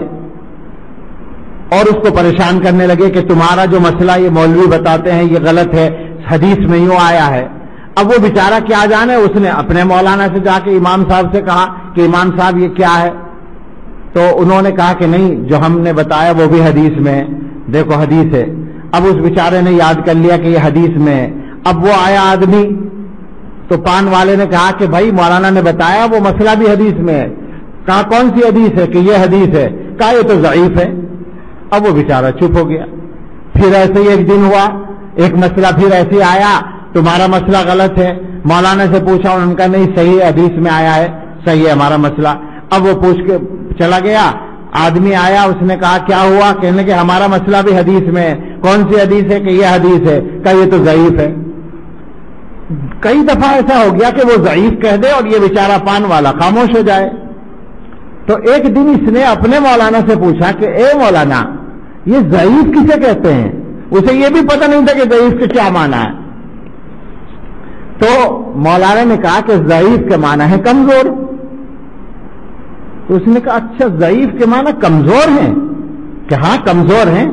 اور اس کو پریشان کرنے لگے کہ تمہارا جو مسئلہ یہ مولوی بتاتے ہیں یہ غلط ہے، حدیث میں یوں آیا ہے۔ اب وہ بیچارہ کیا جانے، اس نے اپنے مولانا سے جا کے امام صاحب سے کہا کہ امام صاحب یہ کیا ہے، تو انہوں نے کہا کہ نہیں جو ہم نے بتایا وہ بھی حدیث میں ہے، دیکھو حدیث ہے۔ اب اس بیچارے نے یاد کر لیا کہ یہ حدیث میں ہے۔ اب وہ آیا آدمی تو پان والے نے کہا کہ بھائی مولانا نے بتایا وہ مسئلہ بھی حدیث میں ہے۔ کہا کون سی حدیث ہے؟ کہ یہ حدیث ہے۔ کہا یہ تو ضعیف ہے۔ اب وہ بیچارہ چپ ہو گیا۔ پھر ایسے ہی ایک دن ہوا، ایک مسئلہ پھر ایسے آیا، تمہارا مسئلہ غلط ہے۔ مولانا سے پوچھا، انہوں نے کہا نہیں صحیح حدیث میں آیا ہے، صحیح ہے ہمارا مسئلہ۔ اب وہ پوچھ کے چلا گیا، آدمی آیا، اس نے کہا کیا ہوا؟ کہنے کہ ہمارا مسئلہ بھی حدیث میں ہے۔ کون سی حدیث ہے؟ کہ یہ حدیث ہے۔ کہا یہ تو ضعیف ہے۔ کئی دفعہ ایسا ہو گیا کہ وہ ضعیف کہہ دے اور یہ بیچارہ پان والا خاموش ہو جائے۔ تو ایک دن اس نے اپنے مولانا سے پوچھا کہ اے مولانا یہ ضعیف کسے کہتے ہیں؟ اسے یہ بھی پتہ نہیں تھا کہ ضعیف کے کیا معنی ہے۔ تو مولانا نے کہا کہ ضعیف کے معنی ہے کمزور۔ تو اس نے کہا اچھا ضعیف کے معنی کمزور ہیں؟ کہ ہاں کمزور ہیں۔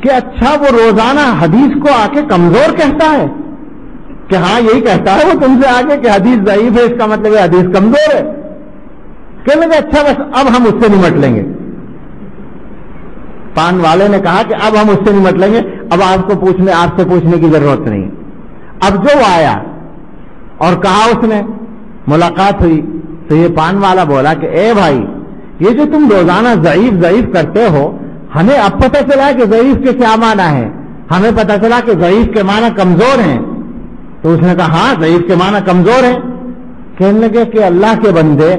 کہ اچھا وہ روزانہ حدیث کو آ کے کمزور کہتا ہے؟ کہ ہاں یہی کہتا ہے وہ تم سے آگے کہ حدیث ضعیف ہے، اس کا مطلب ہے حدیث کمزور ہے۔ کہنے لگے اچھا بس اب ہم اس سے نمٹ لیں گے. پان والے نے کہا کہ اب ہم اس سے نمٹ لیں گے, اب آپ سے پوچھنے کی ضرورت نہیں. اب جو وہ آیا اور کہا, اس نے ملاقات ہوئی تو یہ پان والا بولا کہ اے بھائی, یہ جو تم روزانہ ضعیف کرتے ہو, ہمیں اب پتہ چلا کہ ضعیف کے کیا معنی ہے. ہمیں پتہ چلا کہ ضعیف کے معنی کمزور ہیں. تو اس نے کہا ہاں ضعیف کے معنی کمزور ہیں. کہنے لگے کہ اللہ کے بندے,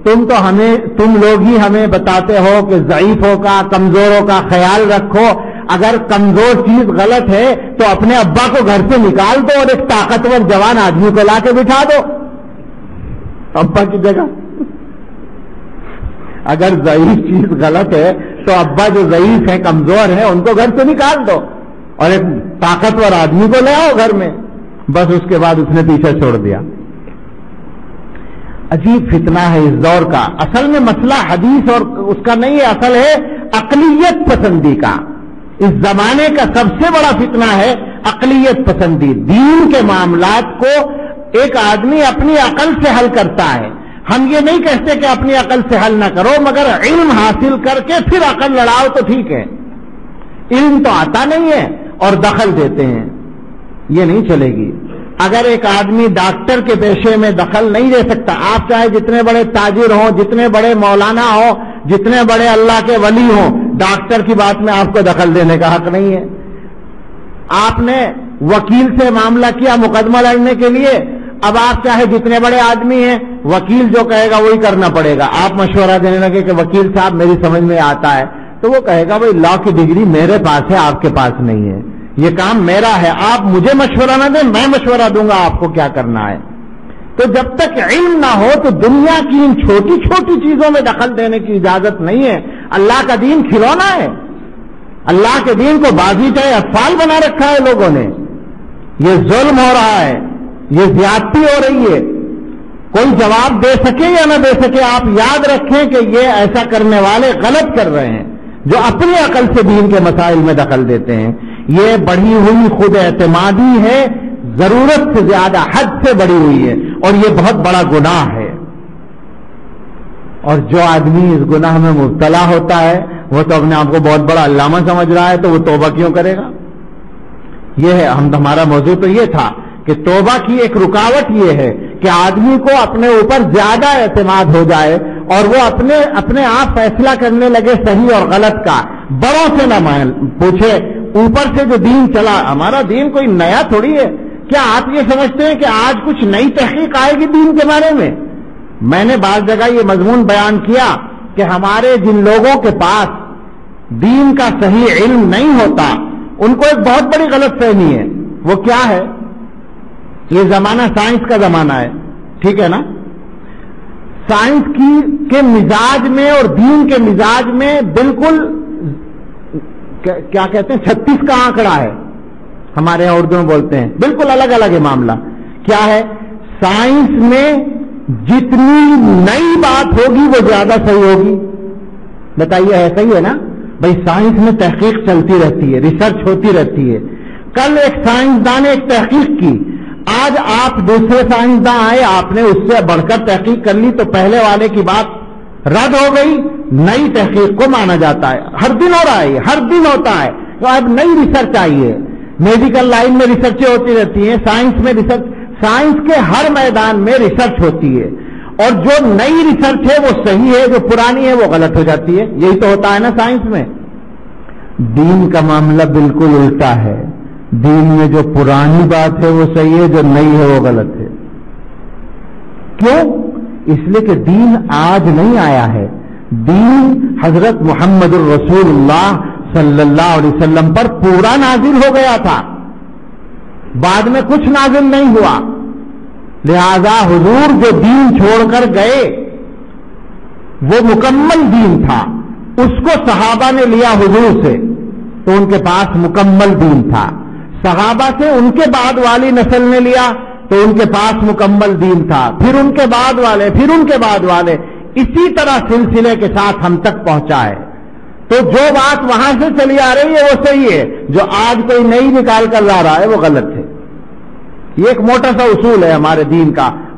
تم لوگ ہی ہمیں بتاتے ہو کہ ضعیفوں کا, کمزوروں کا خیال رکھو. اگر کمزور چیز غلط ہے تو اپنے ابا کو گھر سے نکال دو اور ایک طاقتور جوان آدمی کو لا کے بٹھا دو ابا کی جگہ. اگر ضعیف چیز غلط ہے تو ابا جو ضعیف ہیں, کمزور ہیں, ان کو گھر سے نکال دو اور ایک طاقتور آدمی کو لے آؤ گھر میں. بس اس کے بعد اس نے پیچھے چھوڑ دیا. عجیب فتنہ ہے اس دور کا. اصل میں مسئلہ حدیث اور اس کا نہیں ہے, اصل ہے عقلیت پسندی کا. اس زمانے کا سب سے بڑا فتنہ ہے عقلیت پسندی. دین کے معاملات کو ایک آدمی اپنی عقل سے حل کرتا ہے. ہم یہ نہیں کہتے کہ اپنی عقل سے حل نہ کرو, مگر علم حاصل کر کے پھر عقل لڑاؤ تو ٹھیک ہے. علم تو آتا نہیں ہے اور دخل دیتے ہیں, یہ نہیں چلے گی. اگر ایک آدمی ڈاکٹر کے پیشے میں دخل نہیں دے سکتا, آپ چاہے جتنے بڑے تاجر ہوں, جتنے بڑے مولانا ہوں, جتنے بڑے اللہ کے ولی ہوں, ڈاکٹر کی بات میں آپ کو دخل دینے کا حق نہیں ہے. آپ نے وکیل سے معاملہ کیا مقدمہ لڑنے کے لیے, اب آپ چاہے جتنے بڑے آدمی ہیں, وکیل جو کہے گا وہی کرنا پڑے گا. آپ مشورہ دینے لگے کہ وکیل صاحب میری سمجھ میں آتا ہے, تو وہ کہے گا بھائی لا کی ڈگری میرے پاس ہے, آپ کے پاس نہیں ہے, یہ کام میرا ہے, آپ مجھے مشورہ نہ دیں, میں مشورہ دوں گا آپ کو کیا کرنا ہے. تو جب تک علم نہ ہو تو دنیا کی ان چھوٹی چھوٹی چیزوں میں دخل دینے کی اجازت نہیں ہے. اللہ کا دین کھلونا ہے. اللہ کے دین کو بازی چاہے اطفال بنا رکھا ہے لوگوں نے. یہ ظلم ہو رہا ہے, یہ زیادتی ہو رہی ہے. کوئی جواب دے سکے یا نہ دے سکے, آپ یاد رکھیں کہ یہ ایسا کرنے والے غلط کر رہے ہیں جو اپنی عقل سے دین کے مسائل میں دخل دیتے ہیں. یہ بڑھی ہوئی خود اعتمادی ہے, ضرورت سے زیادہ, حد سے بڑی ہوئی ہے, اور یہ بہت بڑا گناہ ہے. اور جو آدمی اس گناہ میں مبتلا ہوتا ہے وہ تو اپنے آپ کو بہت بڑا علامہ سمجھ رہا ہے, تو وہ توبہ کیوں کرے گا. یہ ہے ہمارا موضوع تو یہ تھا کہ توبہ کی ایک رکاوٹ یہ ہے کہ آدمی کو اپنے اوپر زیادہ اعتماد ہو جائے اور وہ اپنے آپ فیصلہ کرنے لگے صحیح اور غلط کا, بڑوں سے نہ پوچھے. اوپر سے جو دین چلا, ہمارا دین کوئی نیا تھوڑی ہے. کیا آپ یہ سمجھتے ہیں کہ آج کچھ نئی تحقیق آئے گی دین کے بارے میں؟ میں نے بعض جگہ یہ مضمون بیان کیا کہ ہمارے جن لوگوں کے پاس دین کا صحیح علم نہیں ہوتا, ان کو ایک بہت بڑی غلط فہمی ہے. وہ کیا ہے؟ یہ زمانہ سائنس کا زمانہ ہے, ٹھیک ہے نا. سائنس کے مزاج میں اور دین کے مزاج میں بالکل کیا کہتے ہیں 36 کا آنکڑا ہے, ہمارے یہاں اردو میں بولتے ہیں. بالکل الگ الگ ہے معاملہ. کیا ہے؟ سائنس میں جتنی نئی بات ہوگی وہ زیادہ صحیح ہوگی. بتائیے, ایسا ہی ہے نا بھائی. سائنس میں تحقیق چلتی رہتی ہے, ریسرچ ہوتی رہتی ہے. کل ایک سائنسدان نے ایک تحقیق کی, آج آپ دوسرے سائنسداں آئے, آپ نے اس سے بڑھ کر تحقیق کر لی, تو پہلے والے کی بات رد ہو گئی. نئی تحقیق کو مانا جاتا ہے. ہر دن ہو رہا ہے, ہر دن ہوتا ہے. تو اب نئی ریسرچ آئی ہے. میڈیکل لائن میں ریسرچیں ہوتی رہتی ہیں, سائنس میں ریسرچ, سائنس کے ہر میدان میں ریسرچ ہوتی ہے. اور جو نئی ریسرچ ہے وہ صحیح ہے, جو پرانی ہے وہ غلط ہو جاتی ہے. یہی تو ہوتا ہے نا سائنس میں. دین کا معاملہ بالکل الٹا ہے. دین میں جو پرانی بات ہے وہ صحیح ہے, جو نئی ہے وہ غلط ہے. کیوں؟ اس لیے کہ دین آج نہیں آیا ہے. دین حضرت محمد الرسول اللہ صلی اللہ علیہ وسلم پر پورا نازل ہو گیا تھا, بعد میں کچھ نازل نہیں ہوا. لہذا حضور جو دین چھوڑ کر گئے وہ مکمل دین تھا. اس کو صحابہ نے لیا حضور سے, تو ان کے پاس مکمل دین تھا. صحابہ سے ان کے بعد والی نسل نے لیا تو ان کے پاس مکمل دین تھا. پھر ان کے بعد والے, پھر ان کے بعد والے, اسی طرح سلسلے کے ساتھ ہم تک پہنچا ہے. تو جو بات وہاں سے چلی آ رہی ہے وہ صحیح ہے, جو آج کوئی نئی نکال کر لا رہا ہے وہ غلط ہے. یہ ایک موٹا سا اصول ہے ہمارے دین کا,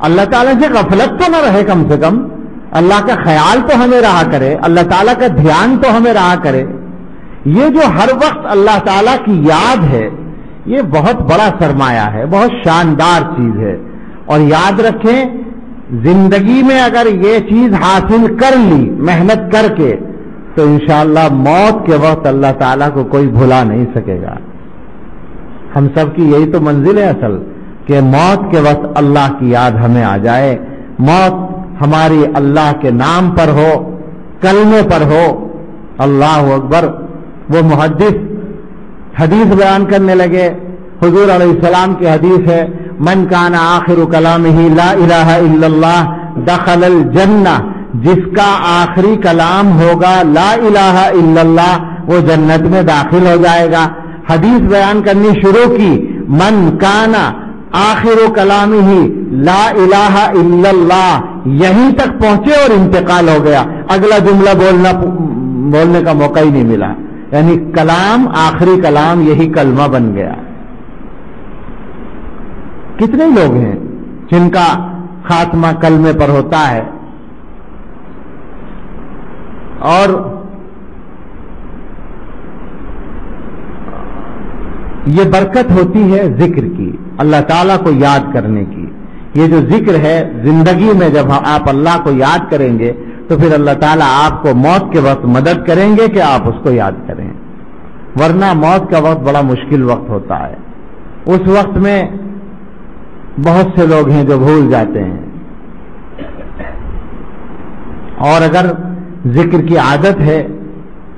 اللہ تعالیٰ سے غفلت تو نہ رہے، کم سے کم اللہ کا خیال تو ہمیں رہا کرے، اللہ تعالیٰ کا دھیان تو ہمیں رہا کرے۔ یہ جو ہر وقت اللہ تعالیٰ کی یاد ہے، یہ بہت بڑا سرمایہ ہے، بہت شاندار چیز ہے۔ اور یاد رکھیں، زندگی میں اگر یہ چیز حاصل کر لی محنت کر کے، تو انشاءاللہ موت کے وقت اللہ تعالیٰ کو کوئی بھلا نہیں سکے گا۔ ہم سب کی یہی تو منزل ہے اصل، کہ موت کے وقت اللہ کی یاد ہمیں آ جائے، موت ہماری اللہ کے نام پر ہو، کلمے پر ہو۔ اللہ اکبر۔ وہ محدث حدیث بیان کرنے لگے، حضور علیہ السلام کی حدیث ہے، من کان آخر کلامہ لا الہ الا اللہ دخل الجنہ، جس کا آخری کلام ہوگا لا الہ الا اللہ، وہ جنت میں داخل ہو جائے گا۔ حدیث بیان کرنی شروع کی، من کان آخر کلامہ لا الہ الا اللہ، یہیں تک پہنچے اور انتقال ہو گیا، اگلا جملہ بولنے کا موقع ہی نہیں ملا، یعنی کلام آخری کلام یہی کلمہ بن گیا۔ کتنے لوگ ہیں جن کا خاتمہ کلمے پر ہوتا ہے، اور یہ برکت ہوتی ہے ذکر کی، اللہ تعالیٰ کو یاد کرنے کی۔ یہ جو ذکر ہے زندگی میں، جب آپ اللہ کو یاد کریں گے تو پھر اللہ تعالیٰ آپ کو موت کے وقت مدد کریں گے کہ آپ اس کو یاد کریں، ورنہ موت کا وقت بڑا مشکل وقت ہوتا ہے۔ اس وقت میں بہت سے لوگ ہیں جو بھول جاتے ہیں، اور اگر ذکر کی عادت ہے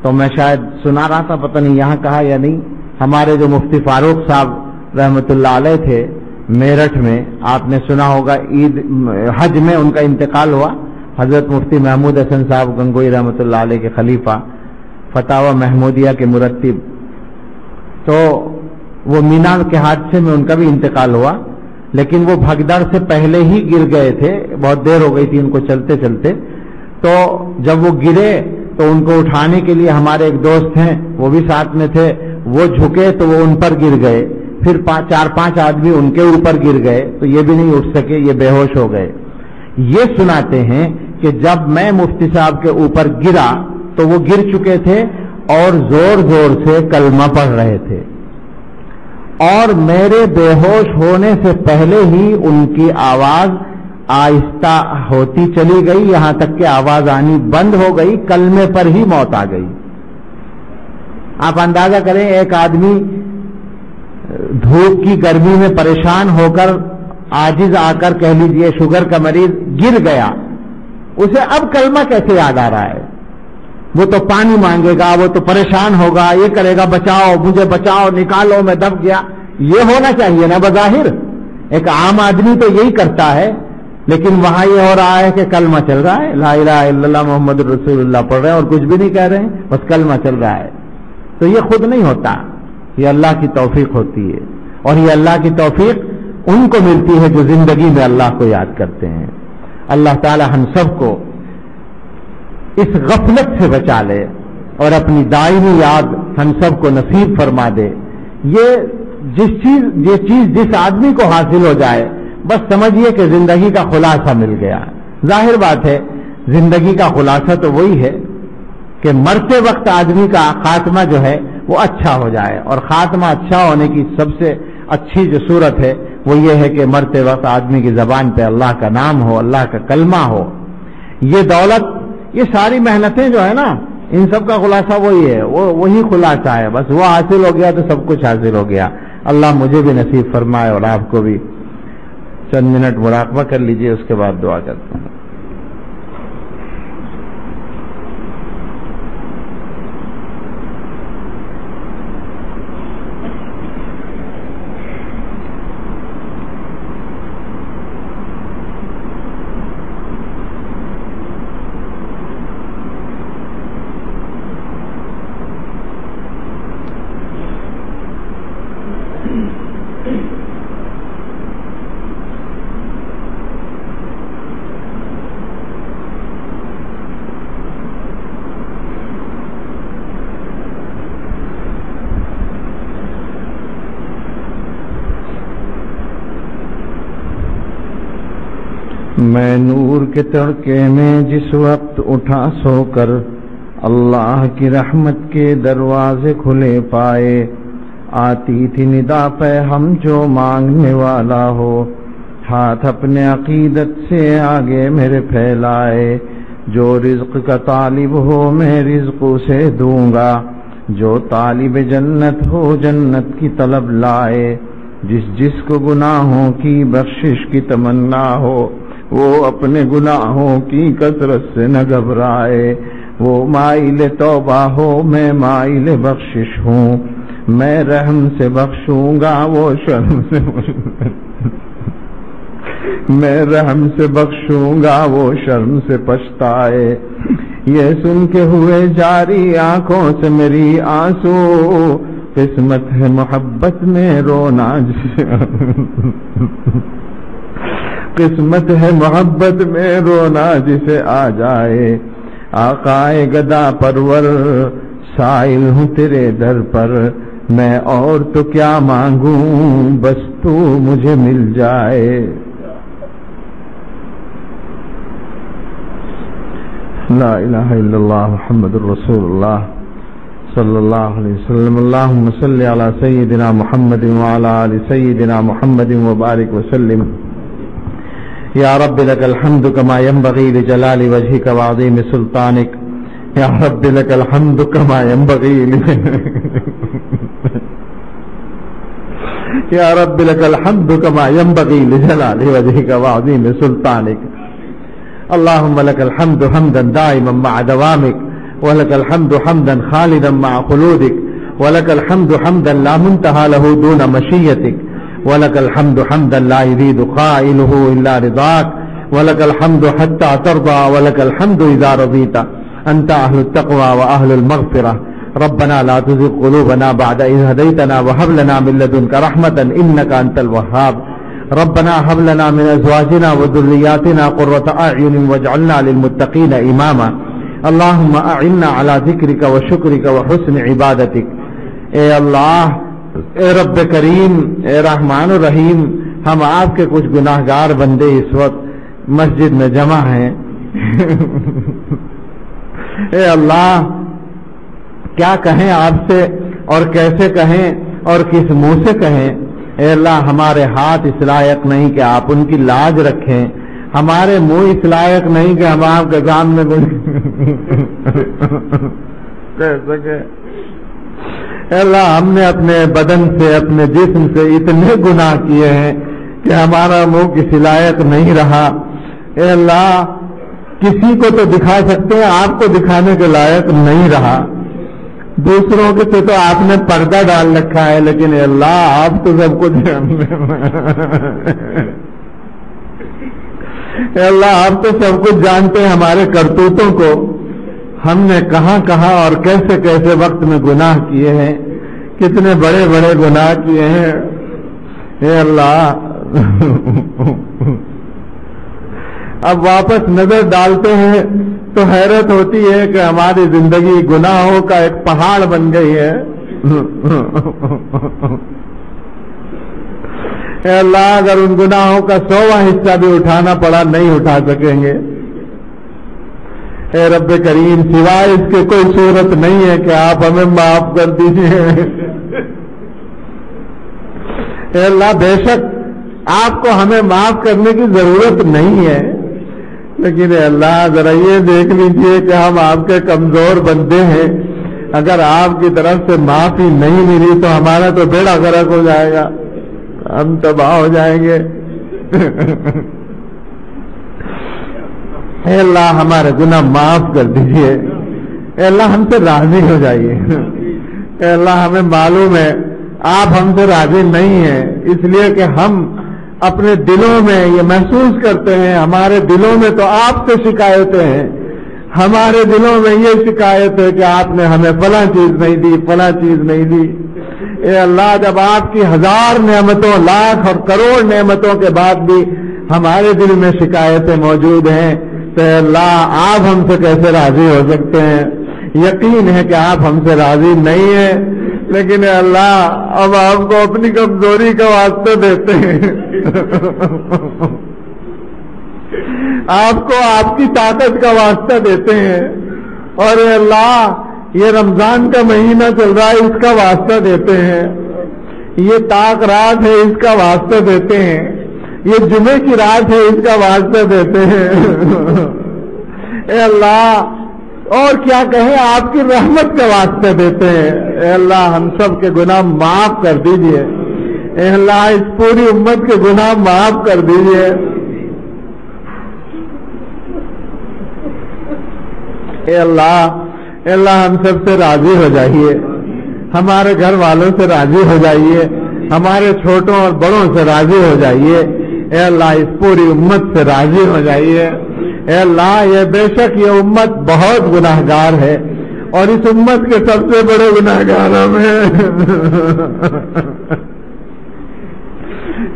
تو میں شاید سنا رہا تھا، پتہ نہیں یہاں کہا یا نہیں، ہمارے جو مفتی فاروق صاحب رحمۃ اللہ علیہ تھے میرٹھ میں، آپ نے سنا ہوگا، عید حج میں ان کا انتقال ہوا۔ حضرت مفتی محمود حسن صاحب گنگوئی رحمۃ اللہ علیہ کے خلیفہ، فتاوی محمودیہ کے مرتب، تو وہ مینا کے حادثے میں ان کا بھی انتقال ہوا، لیکن وہ بھگدڑ سے پہلے ہی گر گئے تھے، بہت دیر ہو گئی تھی ان کو چلتے چلتے۔ تو جب وہ گرے تو ان کو اٹھانے کے لیے ہمارے ایک دوست ہیں، وہ بھی ساتھ میں تھے، وہ جھکے تو وہ ان پر گر گئے، پھر 4-5 آدمی ان کے اوپر گر گئے تو یہ بھی نہیں اٹھ سکے، یہ بے ہوش ہو گئے۔ یہ سناتے ہیں کہ جب میں مفتی صاحب کے اوپر گرا تو وہ گر چکے تھے اور زور زور سے کلمہ پڑھ رہے تھے، اور میرے بے ہوش ہونے سے پہلے ہی ان کی آواز آہستہ ہوتی چلی گئی، یہاں تک کہ آواز آنی بند ہو گئی، کلمے پر ہی موت آ گئی۔ آپ اندازہ کریں، ایک آدمی دھوپ کی گرمی میں پریشان ہو کر، عاجز آ کر کہہ لیجئے شوگر کا مریض گر گیا، اسے اب کلمہ کیسے یاد آ رہا ہے؟ وہ تو پانی مانگے گا، وہ تو پریشان ہوگا، یہ کرے گا بچاؤ مجھے، بچاؤ نکالو میں دب گیا۔ یہ ہونا چاہیے نا بظاہر، ایک عام آدمی تو یہی کرتا ہے، لیکن وہاں یہ ہو رہا ہے کہ کلمہ چل رہا ہے، لا الہ الا اللہ محمد رسول اللہ پڑھ رہے ہیں اور کچھ بھی نہیں کہہ رہے ہیں، بس کلمہ چل رہا ہے۔ تو یہ خود نہیں ہوتا، یہ اللہ کی توفیق ہوتی ہے، اور یہ اللہ کی توفیق ان کو ملتی ہے جو زندگی میں اللہ کو یاد کرتے ہیں۔ اللہ تعالی ہم سب کو اس غفلت سے بچا لے اور اپنی دائمی یاد ہم سب کو نصیب فرما دے۔ یہ چیز جس آدمی کو حاصل ہو جائے، بس سمجھیے کہ زندگی کا خلاصہ مل گیا۔ ظاہر بات ہے، زندگی کا خلاصہ تو وہی ہے کہ مرتے وقت آدمی کا خاتمہ جو ہے وہ اچھا ہو جائے، اور خاتمہ اچھا ہونے کی سب سے اچھی جو صورت ہے وہ یہ ہے کہ مرتے وقت آدمی کی زبان پہ اللہ کا نام ہو، اللہ کا کلمہ ہو۔ یہ دولت، یہ ساری محنتیں جو ہے نا، ان سب کا خلاصہ وہی ہے، وہی خلاصہ ہے، بس وہ حاصل ہو گیا تو سب کچھ حاصل ہو گیا۔ اللہ مجھے بھی نصیب فرمائے اور آپ کو بھی۔ چند منٹ مراقبہ کر لیجئے، اس کے بعد دعا کرتے ہیں۔ میں نور کے تڑکے میں جس وقت اٹھا سو کر اللہ کی رحمت کے دروازے کھلے پائے، آتی تھی ندا پہ ہم جو مانگنے والا ہو، ہاتھ اپنے عقیدت سے آگے میرے پھیلائے، جو رزق کا طالب ہو میں رزق اسے دوں گا، جو طالب جنت ہو جنت کی طلب لائے، جس کو گناہوں کی بخشش کی تمنا ہو وہ اپنے گناہوں کی کثرت سے نہ گھبرائے، وہ مائل توبہ ہو میں مائل بخشش ہوں، میں رحم سے بخشوں گا وہ شرم سے میں رحم سے بخشوں گا وہ شرم سے پچھتائے، یہ سن کے ہوئے جاری آنکھوں سے میری آنسو، قسمت ہے محبت میں رونا جسے قسمت ہے محبت میں رونا جسے آ جائے، آقائے گدا پرور سائل ہوں تیرے در پر، میں اور تو کیا مانگوں بس تو مجھے مل جائے۔ لا الہ الا اللہ محمد رسول اللہ صلی اللہ علیہ وسلم۔ اللہم صلی علی سیدنا محمد وعلی آل سیدنا محمد وبارک وسلم۔ یا رب لک الحمد کما ينبغی لجلال وجہک وعظیم سلطانک، یا رب لک الحمد کما ينبغی یا رب لک الحمد کما ينبغی لجلال وجہک وعظیم سلطانک، اللہم لک الحمد حمدا دائما مع دوامک، ولک الحمد حمدا خالدا مع خلودک، ولک الحمد حمدا لا منتہى له دون مشیتک، ولك الحمد حمدا لا يريد قائله إلا رضاك، ولك الحمد حتى ترضى، ولك الحمد إذا رضيت، أنت أهل التقوى وأهل المغفرة، ربنا لا تزغ قلوبنا بعد إذ هديتنا وهب لنا من لدنك رحمة إنك أنت الوهاب، ربنا هب لنا من أزواجنا وذرياتنا قرة أعين واجعلنا للمتقين إماما، اللهم أعنا على ذكرك وشكرك وحسن عبادتك۔ اے اللہ، اے رب کریم، اے رحمان الرحیم، ہم آپ کے کچھ گناہگار بندے اس وقت مسجد میں جمع ہیں اے اللہ، کیا کہیں آپ سے اور کیسے کہیں اور کس منہ سے کہیں؟ اے اللہ، ہمارے ہاتھ اس لائق نہیں کہ آپ ان کی لاج رکھیں، ہمارے منہ اس لائق نہیں کہ ہم آپ کے سامنے کہہ سکیں۔ اے اللہ، ہم نے اپنے بدن سے اپنے جسم سے اتنے گناہ کیے ہیں کہ ہمارا منہ کسی لائق نہیں رہا۔ اے اللہ، کسی کو تو دکھا سکتے ہیں، آپ کو دکھانے کے لائق نہیں رہا، دوسروں کے سے تو آپ نے پردہ ڈال رکھا ہے، لیکن اے اللہ، آپ تو سب کچھ اے اللہ، آپ تو سب کچھ جانتے ہیں ہمارے کرتوتوں کو، ہم نے کہاں کہاں اور کیسے کیسے وقت میں گناہ کیے ہیں، کتنے بڑے بڑے گناہ کیے ہیں۔ اے اللہ، اب واپس نظر ڈالتے ہیں تو حیرت ہوتی ہے کہ ہماری زندگی گناہوں کا ایک پہاڑ بن گئی ہے۔ اے اللہ، اگر ان گناہوں کا 100واں حصہ بھی اٹھانا پڑا نہیں اٹھا سکیں گے۔ اے رب کریم، سوائے اس کے کوئی صورت نہیں ہے کہ آپ ہمیں معاف کر دیجیے۔ اے اللہ، بے شک آپ کو ہمیں معاف کرنے کی ضرورت نہیں ہے، لیکن اے اللہ، ذرا یہ دیکھ لیجیے کہ ہم آپ کے کمزور بندے ہیں، اگر آپ کی طرف سے معافی نہیں ملی تو ہمارا تو بیڑا غرق ہو جائے گا، ہم تباہ ہو جائیں گے۔ اے اللہ، ہمارے گناہ معاف کر دیجئے، اے اللہ، ہم سے راضی ہو جائیے۔ اے اللہ، ہمیں معلوم ہے آپ ہم سے راضی نہیں ہیں، اس لیے کہ ہم اپنے دلوں میں یہ محسوس کرتے ہیں، ہمارے دلوں میں تو آپ سے شکایتیں ہیں، ہمارے دلوں میں یہ شکایت ہے کہ آپ نے ہمیں فلاں چیز نہیں دی، فلاں چیز نہیں دی۔ اے اللہ، جب آپ کی 1000 نعمتوں، لاکھ اور کروڑ نعمتوں کے بعد بھی ہمارے دل میں شکایتیں موجود ہیں، تو اے اللہ، آپ ہم سے کیسے راضی ہو سکتے ہیں؟ یقین ہے کہ آپ ہم سے راضی نہیں ہیں، لیکن اے اللہ، اب آپ کو اپنی کمزوری کا واسطہ دیتے ہیں آپ کو آپ کی طاقت کا واسطہ دیتے ہیں، اور اے اللہ یہ رمضان کا مہینہ چل رہا ہے اس کا واسطہ دیتے ہیں، یہ طاق رات ہے اس کا واسطہ دیتے ہیں، یہ جمعے کی رات ہے اس کا واسطہ دیتے ہیں۔ اے اللہ اور کیا کہیں، آپ کی رحمت کا واسطہ دیتے ہیں۔ اے اللہ ہم سب کے گناہ معاف کر دیجئے، اے اللہ اس پوری امت کے گناہ معاف کر دیجئے۔ اے اللہ ہم سب سے راضی ہو جائیے، ہمارے گھر والوں سے راضی ہو جائیے، ہمارے چھوٹوں اور بڑوں سے راضی ہو جائیے۔ اے اللہ اس پوری امت سے راضی ہو جائیے۔ اے اللہ یہ بے شک یہ امت بہت گناہگار ہے، اور اس امت کے سب سے بڑے گناہگار ہم ہیں۔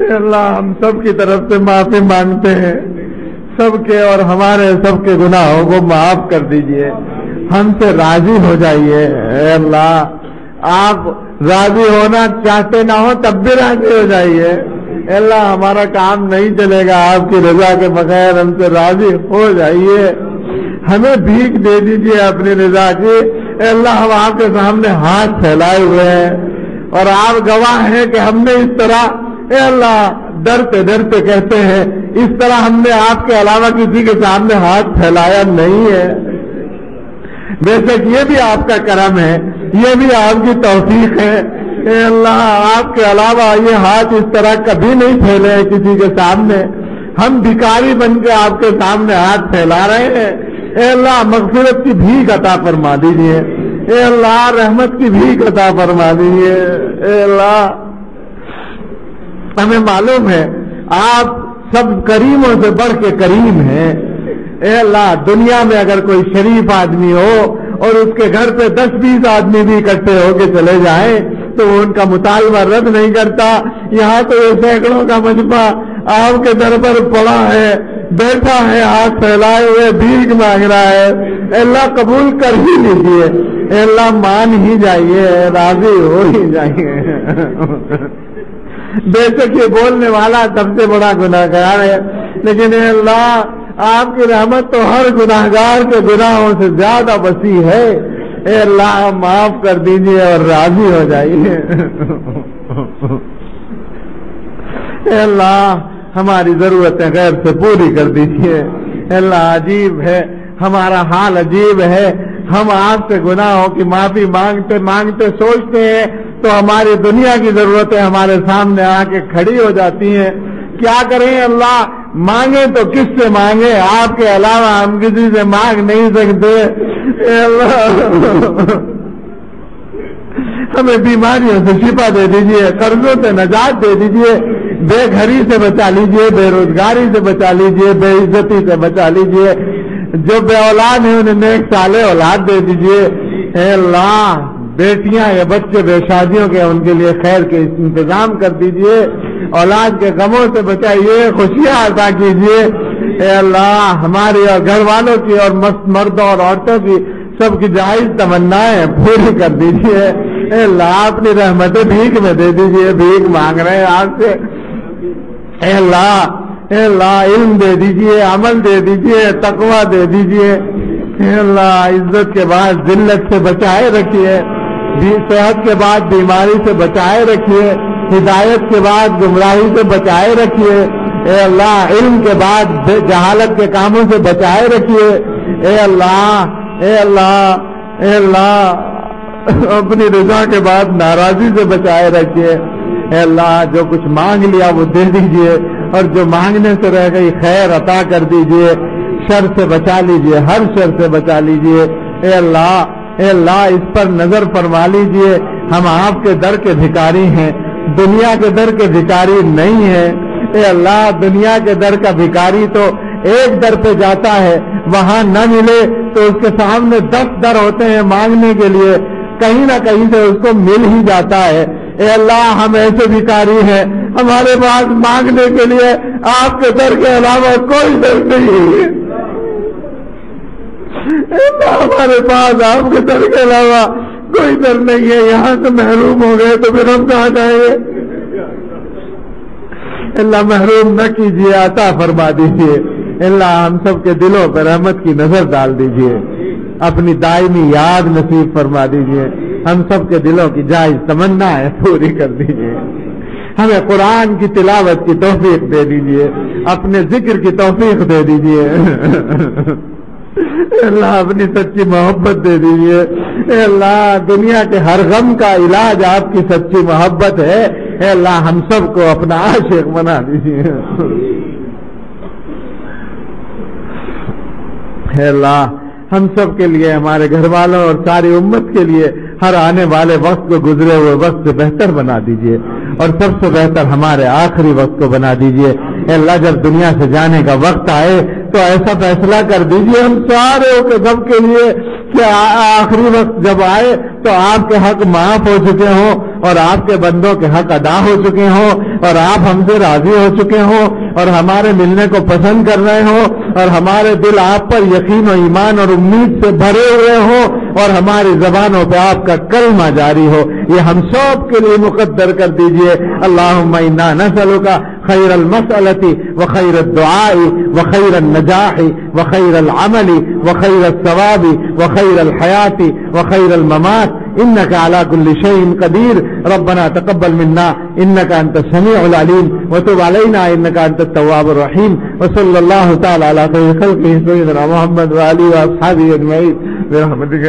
اے اللہ ہم سب کی طرف سے معافی مانگتے ہیں، سب کے اور ہمارے سب کے گناہوں کو معاف کر دیجئے، ہم سے راضی ہو جائیے۔ اے اللہ آپ راضی ہونا چاہتے نہ ہو تب بھی راضی ہو جائیے۔ اے اللہ ہمارا کام نہیں چلے گا آپ کی رضا کے بغیر، ہم سے راضی ہو جائیے، ہمیں بھیک دے دیجئے اپنی رضا کی۔ اے اللہ ہم آپ کے سامنے ہاتھ پھیلائے ہوئے ہیں، اور آپ گواہ ہیں کہ ہم نے اس طرح اے اللہ ڈرتے ڈرتے کہتے ہیں اس طرح ہم نے آپ کے علاوہ کسی کے سامنے ہاتھ پھیلایا نہیں ہے۔ بے شک یہ بھی آپ کا کرم ہے، یہ بھی آپ کی توفیق ہے۔ اے اللہ آپ کے علاوہ یہ ہاتھ اس طرح کبھی نہیں پھیلے کسی کے سامنے، ہم بھکاری بن کے آپ کے سامنے ہاتھ پھیلا رہے ہیں۔ اے اللہ مغفرت کی بھیک عطا فرما دیجیے، اے اللہ رحمت کی بھیک عطا فرما دیجیے۔ اے اللہ ہمیں معلوم ہے آپ سب کریموں سے بڑھ کے کریم ہیں۔ اے اللہ دنیا میں اگر کوئی شریف آدمی ہو اور اس کے گھر پہ 10-20 آدمی بھی اکٹھے ہو کے چلے جائیں تو وہ ان کا مطالبہ رد نہیں کرتا۔ یہاں تو یہ سینکڑوں کا مجمع آپ کے در پر پڑا ہے، بیٹھا ہے، ہاتھ پھیلائے ہوئے بھیک مانگ رہا ہے۔ اے اللہ قبول کر ہی لیجیے، اے اللہ مان ہی جائیے، راضی ہو ہی جائیے۔ بے شک یہ بولنے والا سب سے بڑا گناہگار ہے، لیکن اے اللہ آپ کی رحمت تو ہر گناہگار کے گناہوں سے زیادہ وسیع ہے۔ اے اللہ معاف کر دیجیے اور راضی ہو جائیے۔ اے اللہ ہماری ضرورتیں غیر سے پوری کر دیجیے۔ اے اللہ عجیب ہے ہمارا حال، عجیب ہے ہم آپ سے گناہوں کی معافی مانگتے مانگتے سوچتے ہیں تو ہماری دنیا کی ضرورتیں ہمارے سامنے آ کے کھڑی ہو جاتی ہیں۔ کیا کریں اللہ، مانگے تو کس سے مانگے؟ آپ کے علاوہ ہم کسی سے مانگ نہیں سکتے۔ اے اللہ ہمیں بیماریوں سے شفا دے دیجئے، قرضوں سے نجات دے دیجئے، بے گھری سے بچا لیجئے، بے روزگاری سے بچا لیجئے، بے عزتی سے بچا لیجئے، جو بے اولاد ہیں انہیں نیک صالح اولاد دے دیجئے۔ اے اللہ بیٹیاں یا بچے بے شادیوں کے ان کے لیے خیر کے انتظام کر دیجئے، اولاد کے غموں سے بچائیے، خوشیاں عطا کیجئے۔ اے اللہ ہماری اور گھر والوں کی اور مردوں اور عورتوں کی سب کی جائز تمنائیں پوری کر دیجئے۔ اے اللہ اپنی رحمتیں بھیک میں دے دیجئے، بھیک مانگ رہے ہیں آپ سے۔ اے اللہ علم دے دیجئے، عمل دے دیجئے، تقوی دے دیجئے۔ اے اللہ عزت کے بعد ذلت سے بچائے رکھیے، صحت کے بعد بیماری سے بچائے رکھیے، ہدایت کے بعد گمراہی سے بچائے رکھیے۔ اے اللہ علم کے بعد جہالت کے کاموں سے بچائے رکھیے۔ اے اللہ اپنی رضا کے بعد ناراضی سے بچائے رکھیے۔ اے اللہ جو کچھ مانگ لیا وہ دے دیجئے، اور جو مانگنے سے رہ گئی خیر عطا کر دیجئے، شر سے بچا لیجئے، ہر شر سے بچا لیجئے۔ اے اللہ اس پر نظر فرما لیجئے، ہم آپ کے در کے بھکاری ہیں، دنیا کے در کے بھکاری نہیں ہیں۔ اے اللہ دنیا کے در کا بھکاری تو ایک در پہ جاتا ہے، وہاں نہ ملے تو اس کے سامنے 10 در ہوتے ہیں مانگنے کے لیے، کہیں نہ کہیں سے اس کو مل ہی جاتا ہے۔ اے اللہ ہم ایسے بھکاری ہیں، ہمارے پاس مانگنے کے لیے آپ کے در کے علاوہ کوئی در نہیں ہے۔ اے اللہ ہمارے پاس آپ کے در کے علاوہ کوئی در نہیں ہے، یہاں سے محروم ہو گئے تو پھر ہم کہاں جائیں گے؟ اللہ محروم نہ کیجیے، عطا فرما دیجیے۔ اللہ ہم سب کے دلوں پر رحمت کی نظر ڈال دیجئے، اپنی دائمی یاد نصیب فرما دیجئے، ہم سب کے دلوں کی جائز تمنا ہے پوری کر دیجئے، ہمیں قرآن کی تلاوت کی توفیق دے دیجئے، اپنے ذکر کی توفیق دے دیجئے، اللہ اپنی سچی محبت دے دیجئے، اے اللہ دنیا کے ہر غم کا علاج آپ کی سچی محبت ہے، اے اللہ ہم سب کو اپنا عاشق بنا دیجئے، اے اللہ ہم سب کے لیے، ہمارے گھر والوں اور ساری امت کے لیے ہر آنے والے وقت کو گزرے ہوئے وقت سے بہتر بنا دیجئے، اور سب سے بہتر ہمارے آخری وقت کو بنا دیجئے، اے اللہ جب دنیا سے جانے کا وقت آئے تو ایسا فیصلہ کر دیجئے ہم سارے کے سب کے لیے کہ آخری وقت جب آئے تو آپ کے حق معاف ہو چکے ہوں اور آپ کے بندوں کے حق ادا ہو چکے ہوں اور آپ ہم سے راضی ہو چکے ہوں اور ہمارے ملنے کو پسند کر رہے ہوں اور ہمارے دل آپ پر یقین و ایمان اور امید سے بھرے ہوئے ہوں اور ہماری زبانوں پہ آپ کا کلمہ جاری ہو، یہ ہم سب کے لیے مقدر کر دیجئے۔ اللہم انا نسألک خیر المسألة وخیر الدعاء وخیر النجاح وخیر العمل وخیر الثواب وخیر الحیات وخیر الممات انك على كل شيء قدير ربنا تقبل منا انك انت السميع العليم وتب علينا انك انت التواب الرحيم وصلى الله تعالى على خير خلقه سيدنا محمد وآله واصحابه اجمعين برحمتك